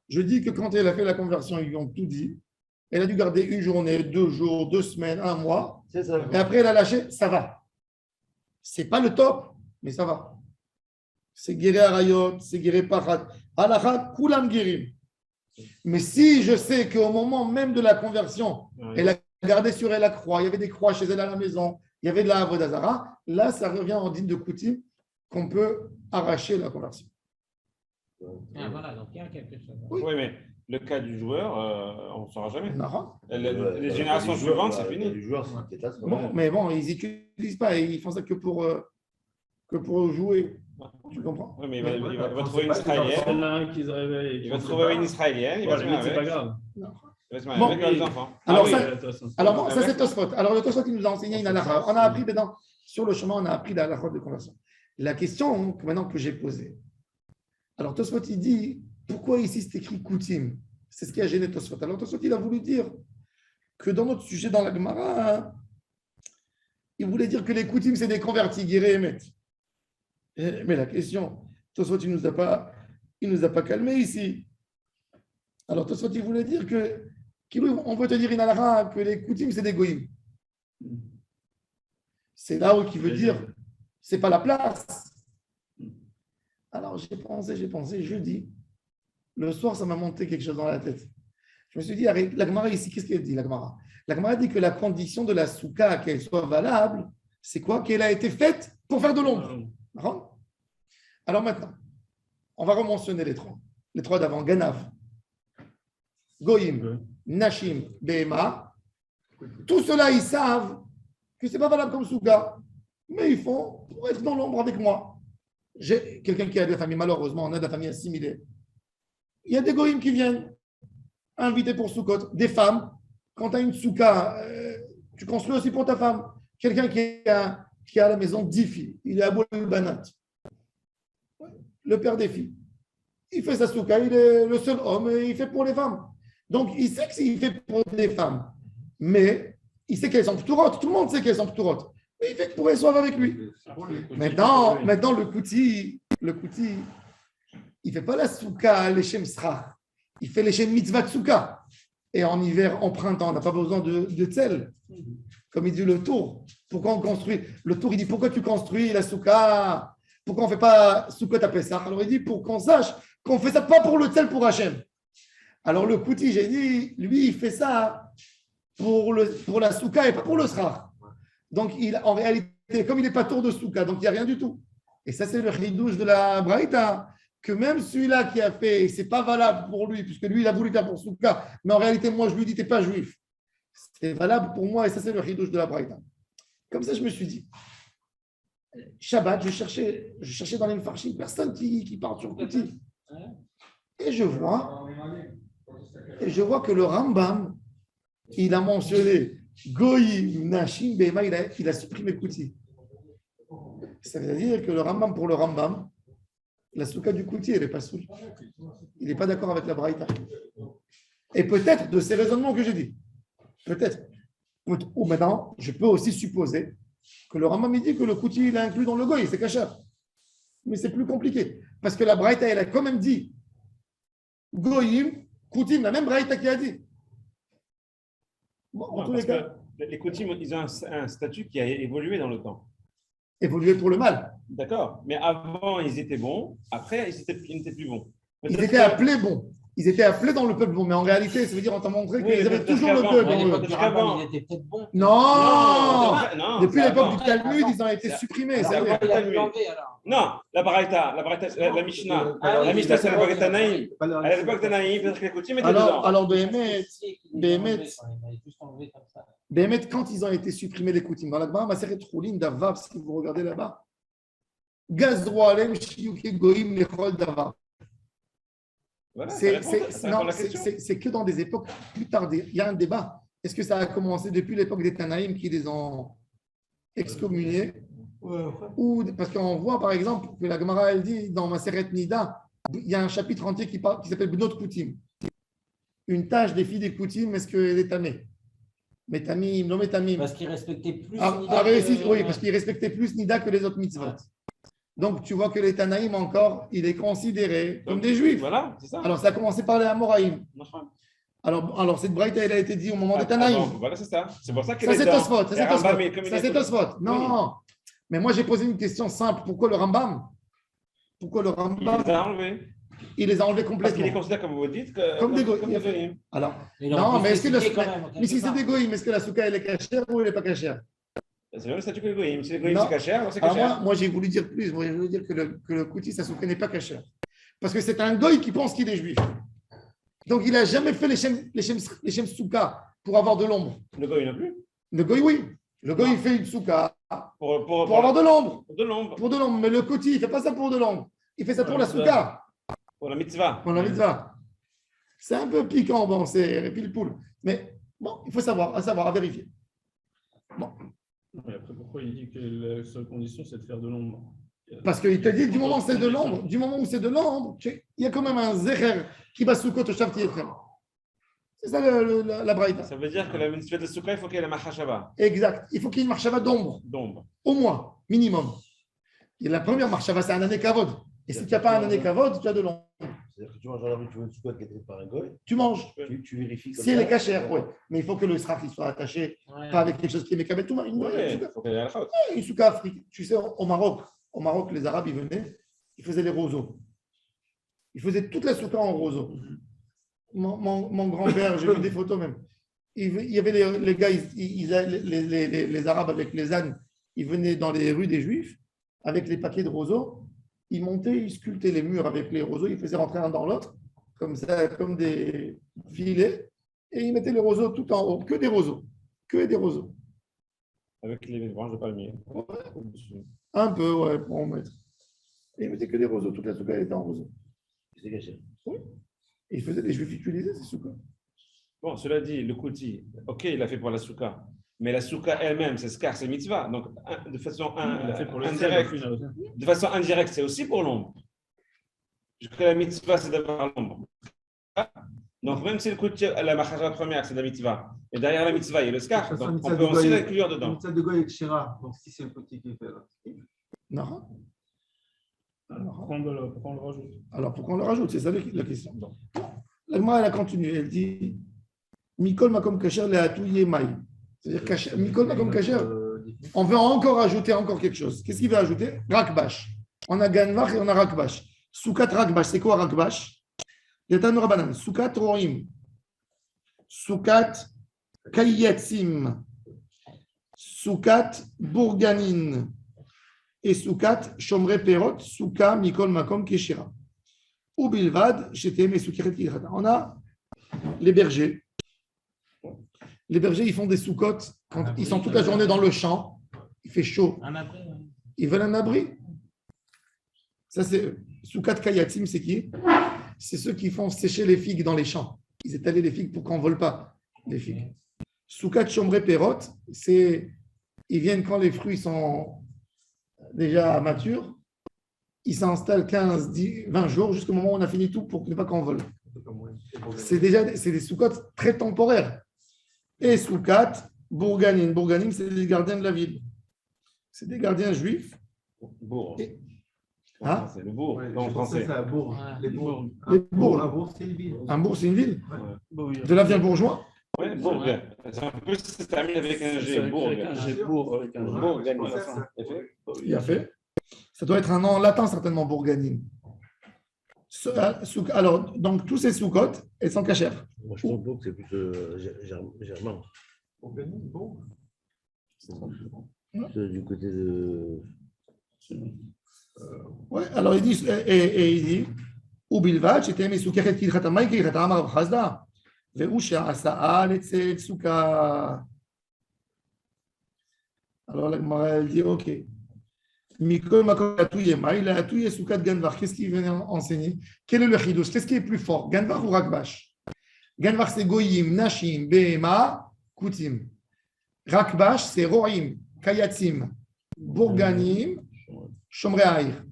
[SPEAKER 1] Je dis que quand elle a fait la conversion, ils lui ont tout dit. Elle a dû garder une journée, 2 jours, 2 semaines, 1 mois.
[SPEAKER 2] C'est ça.
[SPEAKER 1] Et après, elle a lâché, ça va. C'est pas le top, mais ça va. C'est guéri arayot, c'est guéri parat. Halakha, kulam guérim. Mais si je sais qu'au moment même de la conversion, elle a gardé sur elle la croix, il y avait des croix chez elle à la maison, il y avait de la Avodazara, là, ça revient en dîme de coutume qu'on peut arracher la conversion.
[SPEAKER 5] Voilà, donc il y a quelque chose.
[SPEAKER 1] Oui.
[SPEAKER 6] Oui, mais le cas du joueur, on ne saura jamais.
[SPEAKER 1] Nahon.
[SPEAKER 6] Les générations suivantes, c'est fini.
[SPEAKER 2] Les joueurs, c'est une catastrophe.
[SPEAKER 1] Bon, mais bon, ils n'utilisent pas, ils font ça que pour jouer. Tu comprends?
[SPEAKER 6] Oui, mais il va trouver une israélienne.
[SPEAKER 3] Il y en a un qui se réveille.
[SPEAKER 6] Il va trouver une israélienne, il va se marier
[SPEAKER 3] C'est pas
[SPEAKER 6] avec.
[SPEAKER 3] grave.
[SPEAKER 6] Il va se marier
[SPEAKER 1] Bon,
[SPEAKER 6] avec les enfants.
[SPEAKER 1] Alors,
[SPEAKER 3] Ah oui,
[SPEAKER 1] ça,
[SPEAKER 3] de toute façon.
[SPEAKER 1] alors bon, ça c'est Tosfot. Alors, le Tosfot, il nous a enseigné une halakha. On a appris dedans, sur le chemin, on a appris la halakha de conversion. La question maintenant que j'ai posée. Alors, Tosfot, il dit, pourquoi ici c'est écrit Koutim? C'est ce qui a gêné Tosfot. Alors, Tosfot, il a voulu dire que dans notre sujet, dans la Gemara, il voulait dire que les Koutim, c'est des convertis, guéris et mettent. Mais la question, Tosfot, il ne nous a pas calmés ici. Alors, Tosfot, il voulait dire on peut te dire, Inalra, que les Koutim, c'est des goïms. C'est là où il veut dire, c'est pas la place. Alors, j'ai pensé, jeudi, le soir, ça m'a monté quelque chose dans la tête. Je me suis dit, arrête, la Gemara ici, qu'est-ce qu'elle dit, la Gemara? La Gemara dit que la condition de la souka, qu'elle soit valable, c'est quoi? Qu'elle a été faite pour faire de l'ombre. Alors maintenant, on va rementionner les trois d'avant, Ganav, Goïm, Nashim, Behema. Tout cela, ils savent que ce n'est pas valable comme souka, mais ils font pour être dans l'ombre avec moi. J'ai quelqu'un qui a de la famille, malheureusement, on a de la famille assimilée. Il y a des goïms qui viennent invités pour Soukot, des femmes. Quand tu as une souka, tu construis aussi pour ta femme. Quelqu'un qui a à la maison 10 filles, il est à Boul-Banat, le père des filles. Il fait sa souka, il est le seul homme et il fait pour les femmes. Donc, il sait que il fait pour des femmes, mais il sait qu'elles sont p'turotes. Tout le monde sait qu'elles sont p'turotes. Mais il fait que pour qu'elles soient avec lui. Maintenant, le kouti, il ne fait pas la souka l'Echem Sra. Il fait l'Echem Mitzvah Souka. Et en hiver, en printemps, on n'a pas besoin de tsel. Comme il dit le tour. Pourquoi on construit? Le tour, il dit pourquoi tu construis la souka? Pourquoi on ne fait pas souka à Pessah? Alors il dit pour qu'on sache qu'on ne fait ça pas pour le tsel pour Hachem. Alors le kouti, j'ai dit, lui, il fait ça pour la souka et pas pour le sra. Donc en réalité, comme il n'est pas tour de souka, donc il n'y a rien du tout. Et ça, c'est le chidouche de la Braïta, que même celui-là qui a fait, ce n'est pas valable pour lui, puisque lui, il a voulu faire pour souka, mais en réalité, moi, je lui dis, tu n'es pas juif. C'est valable pour moi, et ça, c'est le chidouche de la Braïta. Comme ça, je me suis dit, Shabbat, je cherchais dans les Mefarshim personne qui parle sur Kouti. Et je vois que le Rambam, il a mentionné Goïm, Nashim, Behema, il a supprimé Kouti. Ça veut dire que le Rambam, pour le Rambam, la souka du Kouti, elle n'est pas soule. Il n'est pas d'accord avec la Braïta. Et peut-être de ces raisonnements que j'ai dit. Peut-être. Ou maintenant, je peux aussi supposer que le Rambam dit que le kouti, il est inclus dans le goy, c'est cachère. Mais c'est plus compliqué. Parce que la Braïta, elle a quand même dit goyim, koutim, la même Braïta qui a dit. Bon, en
[SPEAKER 6] Non,
[SPEAKER 1] tous les
[SPEAKER 6] parce
[SPEAKER 1] cas,
[SPEAKER 6] que les coutumes, ils ont un statut qui a évolué dans le temps.
[SPEAKER 1] évoluer pour le mal.
[SPEAKER 6] D'accord. Mais avant, ils étaient bons. Après, ils n'étaient plus bons.
[SPEAKER 1] Ils
[SPEAKER 6] Peut-être
[SPEAKER 1] étaient
[SPEAKER 6] que-
[SPEAKER 1] appelés bons. Ils étaient appelés dans le peuple bon. Mais en réalité, ça veut dire, on t'a montré
[SPEAKER 6] Oui,
[SPEAKER 1] qu'ils avaient
[SPEAKER 6] parce
[SPEAKER 1] toujours le
[SPEAKER 6] qu'avant,
[SPEAKER 1] peuple
[SPEAKER 5] À
[SPEAKER 1] dans
[SPEAKER 5] l'époque
[SPEAKER 1] eux.
[SPEAKER 5] du
[SPEAKER 6] Jusqu'avant.
[SPEAKER 5] Rambam, il était peut-être bon.
[SPEAKER 1] Non,
[SPEAKER 6] Non,
[SPEAKER 1] depuis
[SPEAKER 6] c'est
[SPEAKER 1] l'époque
[SPEAKER 6] avant.
[SPEAKER 1] du Talmud, ils ont été
[SPEAKER 6] C'est-
[SPEAKER 1] supprimés.
[SPEAKER 5] Alors,
[SPEAKER 1] ça y est.
[SPEAKER 5] il a pu l'enlever, alors.
[SPEAKER 6] Non, la Mishnah.
[SPEAKER 5] Ah oui,
[SPEAKER 6] La Mishnah, c'est à l'époque de Tanaïm.
[SPEAKER 4] Pas leur-
[SPEAKER 6] À l'époque de Tanaïm, peut-être que les coutumes étaient dedans.
[SPEAKER 1] Alors
[SPEAKER 5] Il
[SPEAKER 1] Béhémet,
[SPEAKER 5] a juste enlevé comme ça.
[SPEAKER 1] Béhémet, quand ils ont été supprimés les coutumes, dans la Gemara, Maseret Choulin d'Avav, si vous regardez là-bas, Gazro Alem, Shiyuke Goïm, Lechol d'Avav.
[SPEAKER 6] Voilà, ça
[SPEAKER 1] C'est
[SPEAKER 6] répond à la question.
[SPEAKER 1] c'est que dans des époques plus tardives. Il y a un débat. Est-ce que ça a commencé depuis l'époque des Tanaïm qui les ont excommuniés ou parce qu'on voit par exemple que la Gemara elle dit dans Maseret Nida, il y a un chapitre entier qui s'appelle Bnot Koutim. Une tâche des filles des Koutim, est-ce qu'elle est tamée? Métamim, non métamim.
[SPEAKER 5] Parce qu'il respectait plus.
[SPEAKER 1] Ah,
[SPEAKER 5] Nida
[SPEAKER 1] réussi,
[SPEAKER 5] que-
[SPEAKER 1] oui, parce qu'ils respectaient plus Nida que les autres mitzvot. Donc tu vois que les Tanaïm encore, il est considéré comme des juifs.
[SPEAKER 6] Voilà, c'est ça.
[SPEAKER 1] Alors ça a commencé par les Amoraïm.
[SPEAKER 6] Enfin,
[SPEAKER 1] Alors cette braïta, elle a été dit au moment des Tanaïm.
[SPEAKER 6] avant, voilà, c'est ça. C'est pour ça que
[SPEAKER 1] Ça c'est Tosfot, ça
[SPEAKER 6] Et
[SPEAKER 1] c'est
[SPEAKER 6] Rambam est
[SPEAKER 1] Tosfot.
[SPEAKER 6] comme il
[SPEAKER 1] Ça
[SPEAKER 6] est
[SPEAKER 1] c'est
[SPEAKER 6] tout-
[SPEAKER 1] Tosfot. Non, mais moi j'ai posé une question simple. Pourquoi le Rambam? Pourquoi le
[SPEAKER 6] Il
[SPEAKER 1] Rambam?
[SPEAKER 6] les a enlevés.
[SPEAKER 1] Il les a enlevés
[SPEAKER 6] Parce qu'il
[SPEAKER 1] complètement.
[SPEAKER 6] les considère, comme vous dites,
[SPEAKER 1] Comme des
[SPEAKER 6] comme des
[SPEAKER 1] goïms.
[SPEAKER 6] goïms.
[SPEAKER 1] Alors,
[SPEAKER 5] Il aurait
[SPEAKER 1] non,
[SPEAKER 5] pu
[SPEAKER 1] mais est-ce que
[SPEAKER 5] spécifier quand même,
[SPEAKER 1] mais si
[SPEAKER 5] quelque
[SPEAKER 1] c'est
[SPEAKER 5] part.
[SPEAKER 1] des goïms, est-ce que la souka elle est cachère ou elle n'est pas cachère?
[SPEAKER 6] C'est le même statut que les goïms. Si les goïms
[SPEAKER 1] Non.
[SPEAKER 6] c'est cachère, c'est
[SPEAKER 1] Alors
[SPEAKER 6] cachère.
[SPEAKER 1] moi j'ai voulu dire plus. Moi, j'ai voulu dire que le kouti, sa souka n'est pas cachère. Parce que c'est un goï qui pense qu'il est juif. Donc il n'a jamais fait les shem souka pour avoir de l'ombre.
[SPEAKER 6] Le goïm non plus.
[SPEAKER 1] Le goï, oui. Le goï, il fait une souka
[SPEAKER 6] Pour
[SPEAKER 1] pour avoir de l'ombre.
[SPEAKER 6] de l'ombre.
[SPEAKER 1] Pour de l'ombre. Mais le kouti, il ne fait pas ça pour de l'ombre. Il fait ça pour la souka.
[SPEAKER 6] Pour la mitzvah.
[SPEAKER 1] On a envie de ça. C'est un peu piquant, bon, c'est pile poule. Mais bon, il faut savoir, à vérifier. Bon,
[SPEAKER 3] Et après, pourquoi il dit que la seule condition, c'est de faire de l'ombre?
[SPEAKER 1] parce qu'il te dit, du moment où c'est de l'ombre, il y a quand même un zéher qui va sous côte au Shavti Etrem. C'est ça la braïta.
[SPEAKER 6] Ça veut dire que la mitzvah de Souka, il faut qu'elle ait la machashava.
[SPEAKER 1] Exact. Il faut qu'il y ait une marchava d'ombre,
[SPEAKER 6] D'ombre.
[SPEAKER 1] au moins, minimum. Et la première marchava, c'est un année kavod. Et si tu n'as pas un année kavod, tu as de l'ombre.
[SPEAKER 2] C'est-à-dire que tu manges dans la rue, tu veux une soukotte qui est traitée par un goy,
[SPEAKER 1] Tu manges.
[SPEAKER 2] tu vérifies. comme
[SPEAKER 1] Si elle
[SPEAKER 2] ça.
[SPEAKER 1] est cachère, oui. Mais il faut que le sraf il soit attaché,
[SPEAKER 5] Ouais.
[SPEAKER 1] pas avec quelque chose qui est mécabel. Tout une
[SPEAKER 6] Oui, il
[SPEAKER 1] souka.
[SPEAKER 6] faut qu'elle ait la faute.
[SPEAKER 1] Une souka africaine. Tu sais, au Maroc, les Arabes, ils venaient, ils faisaient les roseaux. Ils faisaient toute la souka en roseau. Mon grand-père, j'ai vu des photos même. Il y avait les gars, les Arabes avec les ânes, ils venaient dans les rues des Juifs avec les paquets de roseaux. Ils montaient, ils sculptaient les murs avec les roseaux, ils faisaient rentrer un dans l'autre, comme ça, comme des filets, et ils mettaient les roseaux tout en haut, que des roseaux, que des roseaux.
[SPEAKER 6] Avec les branches de palmier.
[SPEAKER 1] Un peu, ouais, pour en mettre. Et ils mettaient que des roseaux, toute la souka était en roseau.
[SPEAKER 2] C'est caché.
[SPEAKER 1] Et ils faisaient les Juifs utilisaient ces soukas.
[SPEAKER 6] Bon, cela dit, le kouti, ok, il l'a fait pour la souka. Mais la souka elle-même, c'est skar, c'est mitzvah. Donc, de façon
[SPEAKER 3] Il a fait pour le
[SPEAKER 6] indirecte,
[SPEAKER 3] sel, au final.
[SPEAKER 6] de façon indirecte, c'est aussi pour l'ombre. Puisque la mitzvah, c'est d'avoir l'ombre. Donc, même si le kouti, la machashava première, c'est la mitzvah, et derrière la mitzvah, il y a le skar.
[SPEAKER 4] De toute façon,
[SPEAKER 6] Donc, on
[SPEAKER 4] mitzvah
[SPEAKER 6] peut
[SPEAKER 4] de
[SPEAKER 6] aussi
[SPEAKER 4] goy-
[SPEAKER 6] l'inclure
[SPEAKER 4] Le
[SPEAKER 6] dedans.
[SPEAKER 4] mitzvah de goy est Kshira. Donc si c'est le petit qui est fait là.
[SPEAKER 1] Non.
[SPEAKER 3] Pourquoi on le rajoute?
[SPEAKER 1] Alors pourquoi on le rajoute? C'est ça la question. La Gemara, elle a continué. Elle dit Mikol Makom Kasher le Hatouye Maï. C'est-à-dire kasher, Mikol Makom Kasher, on veut encore ajouter encore quelque chose. Qu'est-ce qu'il veut ajouter? Rakbash. On a Ganvach et on a Rakbash. Soukat Rakbash. C'est quoi Rakbash? Yatan Rabanan. Soukat Roim. Soukat Kayetzim. Soukat Bourganin. Et Soukat Shomre Perot. Souka Mikol Makom Keshira. Ou Bilvad, Shetem et Soukiret Kirata. On a les bergers. Les bergers, ils font des soukottes quand ils sont toute la journée dans le champ. Il fait chaud.
[SPEAKER 5] Un abri, ouais.
[SPEAKER 1] Ils veulent un abri. Ça, c'est Soukat Kayatim, c'est qui? C'est ceux qui font sécher les figues dans les champs. Ils étalent les figues pour qu'on ne vole pas les figues. Soukat Shomre Perot, c'est ils viennent quand les fruits sont déjà matures. Ils s'installent 15, 10, 20 jours jusqu'au moment où on a fini tout pour ne pas qu'on vole. c'est des soukottes très temporaires. Et soukat, bourganim. Bourganim, c'est les gardiens de la ville. C'est des gardiens juifs.
[SPEAKER 6] Bourg.
[SPEAKER 1] Et-
[SPEAKER 6] En
[SPEAKER 1] Hein
[SPEAKER 6] français, le bourg,
[SPEAKER 4] Ouais,
[SPEAKER 6] pas en
[SPEAKER 4] je pense que
[SPEAKER 6] français.
[SPEAKER 4] c'est un bourg.
[SPEAKER 5] Ouais,
[SPEAKER 4] Les bourgs.
[SPEAKER 1] Les bourgs.
[SPEAKER 4] Un bourg, c'est une ville.
[SPEAKER 1] Un bourg, c'est une ville.
[SPEAKER 3] Bourg.
[SPEAKER 1] De là vient le bourgeois.
[SPEAKER 6] Oui, bourg. C'est un peu, ça termine avec un G, bourg.
[SPEAKER 3] Avec un G, bourg, avec un G.
[SPEAKER 6] Bourg,
[SPEAKER 4] Je
[SPEAKER 6] gagne.
[SPEAKER 4] pensais à ça.
[SPEAKER 1] Il a fait. Ça doit être un nom en latin, certainement, bourganim. Alors, donc, tous ces soukottes, elles sont cachères.
[SPEAKER 2] Moi, je pense que c'est plus germain.
[SPEAKER 4] Bourg.
[SPEAKER 2] C'est du côté de.
[SPEAKER 1] Ouais, alors il dit, et il dit, ובלבד שתהיה מסוככת כהלכת המים כהלכת אמר רב חסדא, והוא שעשה לצאת סוכה. Alors la Gemara elle dit, ok. Mikol makol atouye maï, la atouye soukat ganvar. Qu'est-ce qu'il vient enseigner? Quel est le chidouche? Qu'est-ce qui est plus fort? Ganvar ou rakbash? Ganvar c'est goyim, nashim, behema, kutim. Rakbash c'est roim, kayatzim, bourganim, shomrei haïr.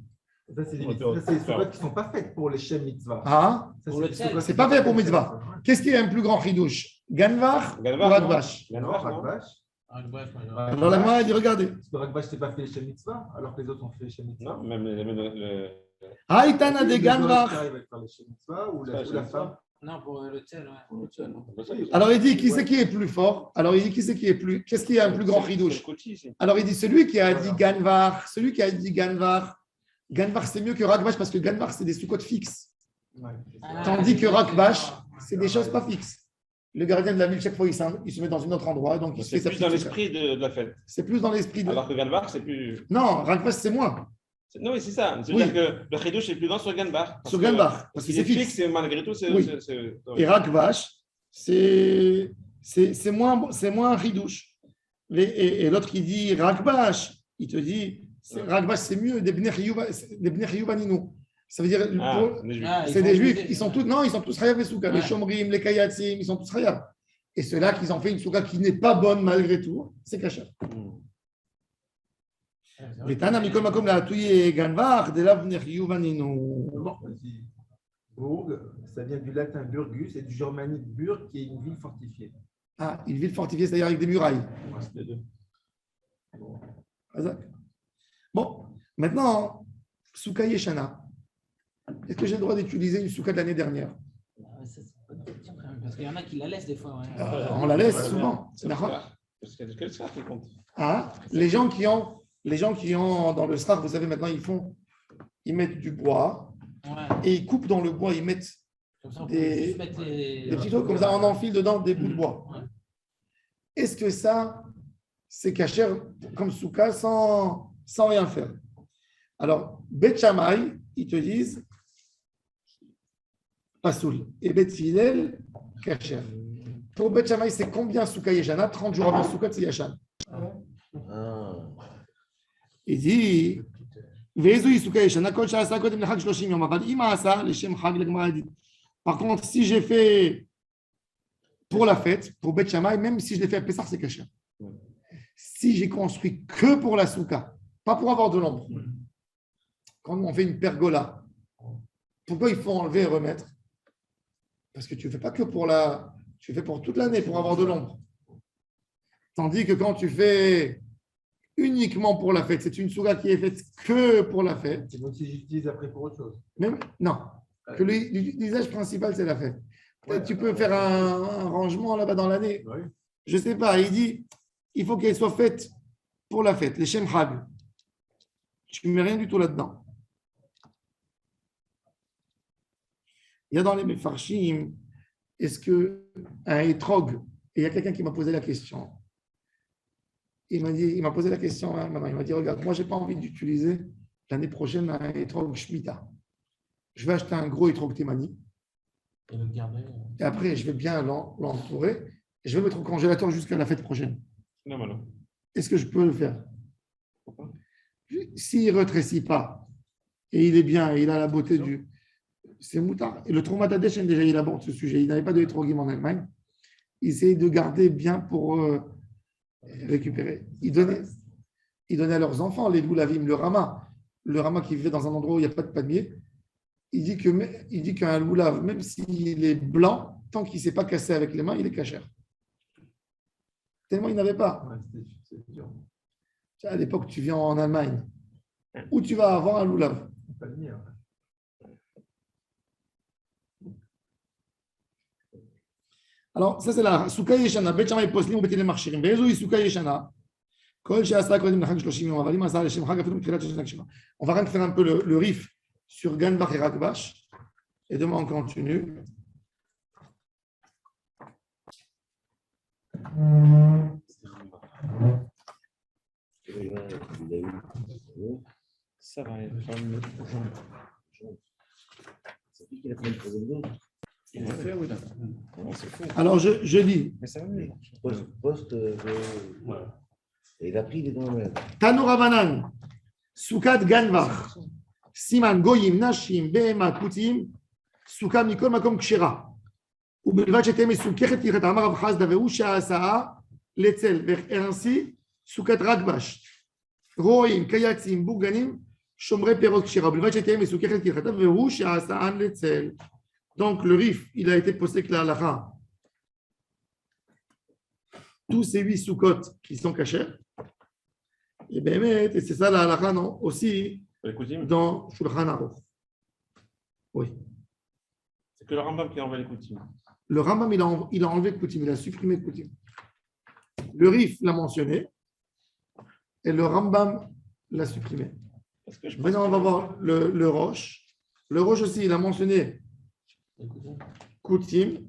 [SPEAKER 4] Ça, c'est des soukottes qui ne sont pas faites pour les Shem Mitzvah.
[SPEAKER 1] Ah,
[SPEAKER 4] Ça,
[SPEAKER 5] Pour le
[SPEAKER 4] des
[SPEAKER 5] tel.
[SPEAKER 4] soukottes
[SPEAKER 1] c'est
[SPEAKER 4] qui
[SPEAKER 1] pas
[SPEAKER 4] sont
[SPEAKER 1] fait pour
[SPEAKER 4] faites
[SPEAKER 1] mitzvah.
[SPEAKER 4] pour
[SPEAKER 1] Qu'est-ce qui est un plus grand chidouche? Ganvar ou
[SPEAKER 6] Ganvar,
[SPEAKER 1] rakbash?
[SPEAKER 4] ça. Non, Rakbash.
[SPEAKER 5] Ah, bref, moi,
[SPEAKER 1] Alors la Gemara elle dit, regardez.
[SPEAKER 4] Parce que Rakbash, c'est pas fait les Shem Mitzvah, alors que les autres ont fait les Shem Mitzvah.
[SPEAKER 6] Non, même le.
[SPEAKER 1] Haïtana de
[SPEAKER 4] Les hommes qui
[SPEAKER 1] ganvar.
[SPEAKER 4] arrivent à faire les Shem Mitzvah ou
[SPEAKER 6] Ça,
[SPEAKER 4] la
[SPEAKER 6] Shem
[SPEAKER 4] femme.
[SPEAKER 5] non, pour le tel, ouais.
[SPEAKER 1] Alors il dit, qui c'est qui est plus fort? Alors il dit, qui c'est qui est plus. Qu'est-ce qui est un plus grand chidouche? Alors il dit, celui qui a dit ganvar, celui qui a dit ganvar. Ganvar c'est mieux que rakbash parce que ganvar c'est des soukottes fixes.
[SPEAKER 4] Ouais.
[SPEAKER 5] Ah,
[SPEAKER 1] Tandis que
[SPEAKER 5] c'est
[SPEAKER 1] rakbash, c'est des choses pas fixes. Le gardien de la ville, chaque fois, il se met dans un autre endroit. Donc il se fait
[SPEAKER 6] C'est
[SPEAKER 1] sa
[SPEAKER 6] plus dans
[SPEAKER 1] petite
[SPEAKER 6] l'esprit de la fête.
[SPEAKER 1] C'est plus dans l'esprit de.
[SPEAKER 6] Alors que Ganbar, c'est plus.
[SPEAKER 1] Non, rakbash c'est moins.
[SPEAKER 6] Non, oui, c'est ça.
[SPEAKER 1] Oui.
[SPEAKER 6] C'est-à-dire que le chidouche est plus grand sur Ganbar.
[SPEAKER 1] Sur Ganbar, parce que
[SPEAKER 6] Il
[SPEAKER 1] c'est
[SPEAKER 6] est
[SPEAKER 1] fixe.
[SPEAKER 6] fixe et malgré tout, c'est.
[SPEAKER 1] Oui. Et rakbash, c'est moins un ridouche. Et l'autre qui dit rakbash, il te dit rakbash c'est mieux des bnei chiyuvaninu. Ça veut dire c'est des juifs, ils sont tous chayav et souka. Les shomrim, les kayatzim, ils sont tous chayav. Et ceux-là qui ont fait une souka qui n'est pas bonne malgré tout, c'est kasher. Vetana mikol makom la atouye ganvar de la bnei chiyuvaninu.
[SPEAKER 4] Vas-y. Bourg, ça vient du latin burgus et du germanique burg qui est une ville fortifiée.
[SPEAKER 1] Ah, une ville fortifiée, c'est-à-dire avec des murailles. Bon, maintenant, souka yeshana. Est-ce que j'ai le droit d'utiliser une souka de l'année dernière?
[SPEAKER 5] Parce qu'il y en a qui la laissent des fois. Ouais.
[SPEAKER 1] On la laisse souvent. C'est d'accord.
[SPEAKER 6] Quel sera qui compte?
[SPEAKER 1] Ah, les gens qui ont dans le star, vous savez maintenant, ils mettent du bois
[SPEAKER 5] Ouais.
[SPEAKER 1] et ils coupent dans le bois, ils mettent
[SPEAKER 5] Comme ça, on peut
[SPEAKER 1] des
[SPEAKER 5] juste mettre les
[SPEAKER 1] petits trucs comme ça, on enfile dedans des bouts de bois.
[SPEAKER 5] Ouais.
[SPEAKER 1] Est-ce que ça, c'est cachère comme souka sans rien faire? Alors, Bet Shammai, ils te disent Pasoul. Et Bet Hillel, cachère. Pour Bet Shammai, c'est combien souka yeshana? 30 jours avant souka, c'est yashan.
[SPEAKER 2] Ah.
[SPEAKER 1] Il dit par contre, si j'ai fait pour la fête, pour Bet Shammai, même si je l'ai fait à Pessah, c'est caché. Si j'ai construit que pour la souka, pas pour avoir de l'ombre, quand on fait une pergola, pourquoi il faut enlever et remettre? Parce que tu ne fais pas que pour tu fais pour toute l'année, pour avoir de l'ombre. Tandis que quand tu fais uniquement pour la fête, c'est une souka qui est faite que pour la fête.
[SPEAKER 4] C'est même si j'utilise après pour autre chose.
[SPEAKER 1] Même, non, que l'usage principal, c'est la fête. Peut-être tu peux faire un rangement là-bas dans l'année.
[SPEAKER 4] Oui.
[SPEAKER 1] Je ne sais pas, il dit, il faut qu'elle soit faite pour la fête, les Shem Chag. Tu ne mets rien du tout là-dedans. Il y a dans les Mefarshim, est-ce qu'un étrog, et il y a quelqu'un qui m'a posé la question. Il m'a posé la question maintenant. Il m'a dit, regarde, moi, je n'ai pas envie d'utiliser l'année prochaine un étrog Shemitah. Je vais acheter un gros étrog Temani.
[SPEAKER 5] Et le garder.
[SPEAKER 1] Et après, je vais bien l'entourer. Et je vais le mettre au congélateur jusqu'à la fête prochaine.
[SPEAKER 6] Non, voilà.
[SPEAKER 1] Est-ce que je peux le faire?
[SPEAKER 6] Pourquoi?
[SPEAKER 1] S'il ne rétrécit pas, et il est bien, et il a la beauté du... C'est moutard. Et le Traumatadeshen, déjà, il aborde ce sujet. Il n'avait pas de étrogim en Allemagne. Il essayait de garder bien pour récupérer. Il donnait à leurs enfants, les loulavim, le rama qui vivait dans un endroit où il n'y a pas de palmier. il dit qu'un loulav, même s'il est blanc, tant qu'il ne s'est pas cassé avec les mains, il est cachère. Tellement il n'avait pas.
[SPEAKER 4] Ouais, c'est dur.
[SPEAKER 1] À l'époque, tu viens en Allemagne, où tu vas avoir un loulav.
[SPEAKER 4] Pas le mien.
[SPEAKER 1] Alors, ça, c'est la Souka Yeshana. Bet Shammai poslim ou betil marchirim. Ve'ezu hi Souka Yeshana. Kol she'asa kodim l'chag 30 yom. Avalim asa l'shem chag afilu mitchilat shana kshema. On va faire un peu le riff sur Ganbach et Rakbash. Et demain, on continue.
[SPEAKER 6] Ça va. Il a fait, oui, là. Non, c'est fou.
[SPEAKER 1] Alors, je dis
[SPEAKER 6] Mais ça va mieux.
[SPEAKER 2] Et il a pris les dents.
[SPEAKER 1] Tanu Ravanan, Soukat Ganbach, Siman Goyim, Nashim, Behema, Kutim, Souka Mikol Makom Kshera. ובלבד שתהיה מסוככת כהלכתה, אמר רב חסדא והוא שההסעה לצל, וארנסי סוכת רגבש, רועים, קייצים, בוגנים, שומרי פירות כשרה, ובלבד שתהיה מסוככת כהלכתה, והוא שההסעה לצל. Donc le rif, il a été posé que la halakha. Tous ces 8 soukot qui sont cachés, et bien, et c'est ça la halakha, non, aussi dans Shulchan Aruch. Oui.
[SPEAKER 6] C'est que le Rambam qui a enlevé les coutumes.
[SPEAKER 1] Le Rambam, il a enlevé Koutim, il a supprimé Koutim. Le Rif l'a mentionné et le Rambam l'a supprimé. Maintenant, on va voir le Roche. Le Roche aussi, il a mentionné Koutim.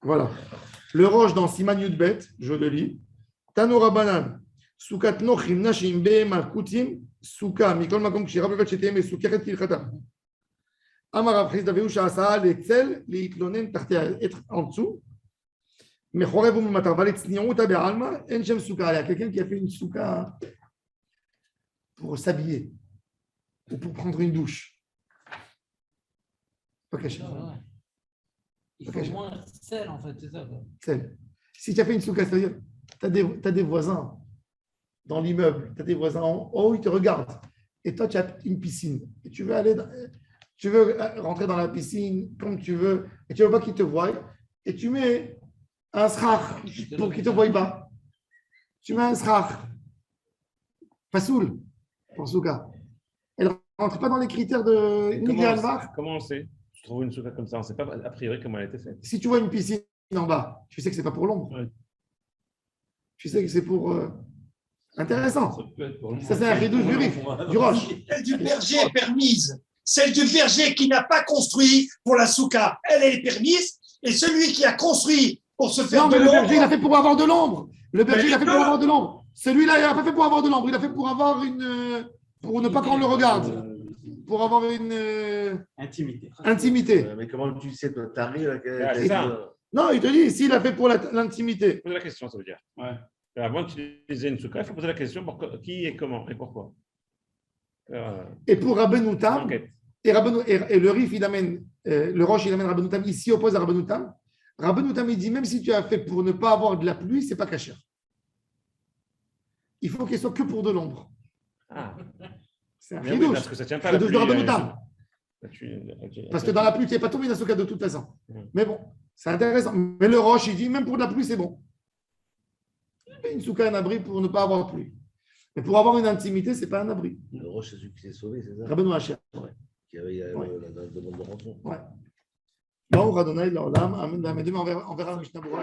[SPEAKER 1] Voilà. Le Roche dans Siman Yudbet, je le lis. Tanoura Banan, Soukat Nochim, Nashim, Behema, Koutim, Souka, Mikol Makom, Kshirabet, Shetem, et Soukeret Kilchata. Amar Rav Chizda ve'usha asa letzel leitlonen tarté à être en dessous. Mais chorev u'matar valet tzniuta be'alma en shem souka. Il y a quelqu'un qui a fait une souka pour s'habiller ou pour prendre une douche. Pas caché.
[SPEAKER 5] Il faut moins sel, en fait, c'est ça.
[SPEAKER 1] Sel. Si tu as fait une souka, c'est-à-dire tu as des voisins dans l'immeuble, tu as des voisins en haut, ils te regardent. Et toi, tu as une piscine. Et tu veux aller tu veux rentrer dans la piscine comme tu veux, et tu ne veux pas qu'ils te voient, et tu mets un srach pour qu'ils ne te voient pas. Tu mets un srach. Pas soul, pour Souka. Elle ne rentre pas dans les critères de Nidalvar.
[SPEAKER 6] Comment on sait? Tu trouves une souka comme ça, on ne sait pas a priori comment elle a été faite.
[SPEAKER 1] Si tu vois une piscine en bas, tu sais que ce n'est pas pour l'ombre.
[SPEAKER 6] Ouais.
[SPEAKER 1] Tu sais que c'est pour. Intéressant. Ça, c'est un ridouche du roche.
[SPEAKER 7] Celle du berger est permise. Celle du berger qui n'a pas construit pour la souka, elle est permise. Et celui qui a construit pour se faire
[SPEAKER 1] non, mais
[SPEAKER 7] de
[SPEAKER 1] le
[SPEAKER 7] l'ombre.
[SPEAKER 1] berger, il a fait pour avoir de l'ombre. Le berger, il a fait pour avoir de l'ombre. Celui-là, il n'a pas fait pour avoir de l'ombre. Il a fait pour avoir une. Pour ne pas qu'on le regarde. Pour avoir une. Intimité.
[SPEAKER 2] Mais comment tu sais, toi, t'arrives
[SPEAKER 6] c'est ça.
[SPEAKER 1] Non, il te dit, s'il a fait pour l'intimité.
[SPEAKER 6] Poser la question, ça veut dire. Ouais. Avant d'utiliser une souka, il faut poser la question pour qui et comment et pourquoi.
[SPEAKER 1] Et pour Rabbeinu Tam, et le Rif, il amène, le Roche, il amène Rabbeinu Tam, il s'y oppose à Rabbeinu Tam. Rabbeinu Tam, il dit, même si tu as fait pour ne pas avoir de la pluie, ce n'est pas cachère. Il faut qu'il soit que pour de l'ombre.
[SPEAKER 6] Ah.
[SPEAKER 1] C'est un
[SPEAKER 6] Oui,
[SPEAKER 1] chidouche.
[SPEAKER 6] parce que ça tient pas à la
[SPEAKER 1] Chidouche de
[SPEAKER 6] pluie,
[SPEAKER 1] Rabbeinu Tam. Parce que dans la pluie, tu n'es pas tombé dans ce cas de toute façon. Mais bon, c'est intéressant. Mais le Roche, il dit, même pour de la pluie, c'est bon. Une souka, un abri pour ne pas avoir de pluie. Mais pour avoir une intimité, ce n'est pas un abri.
[SPEAKER 2] Le Roche, c'est celui qui s'est sauvé, c'est ça?
[SPEAKER 1] Rabbeinu Hacher.
[SPEAKER 2] Qui avait la demande de rançon.
[SPEAKER 1] Ouais. Bon, Radonai, l'Olam, Amen, on verra le Mishnah Berurah.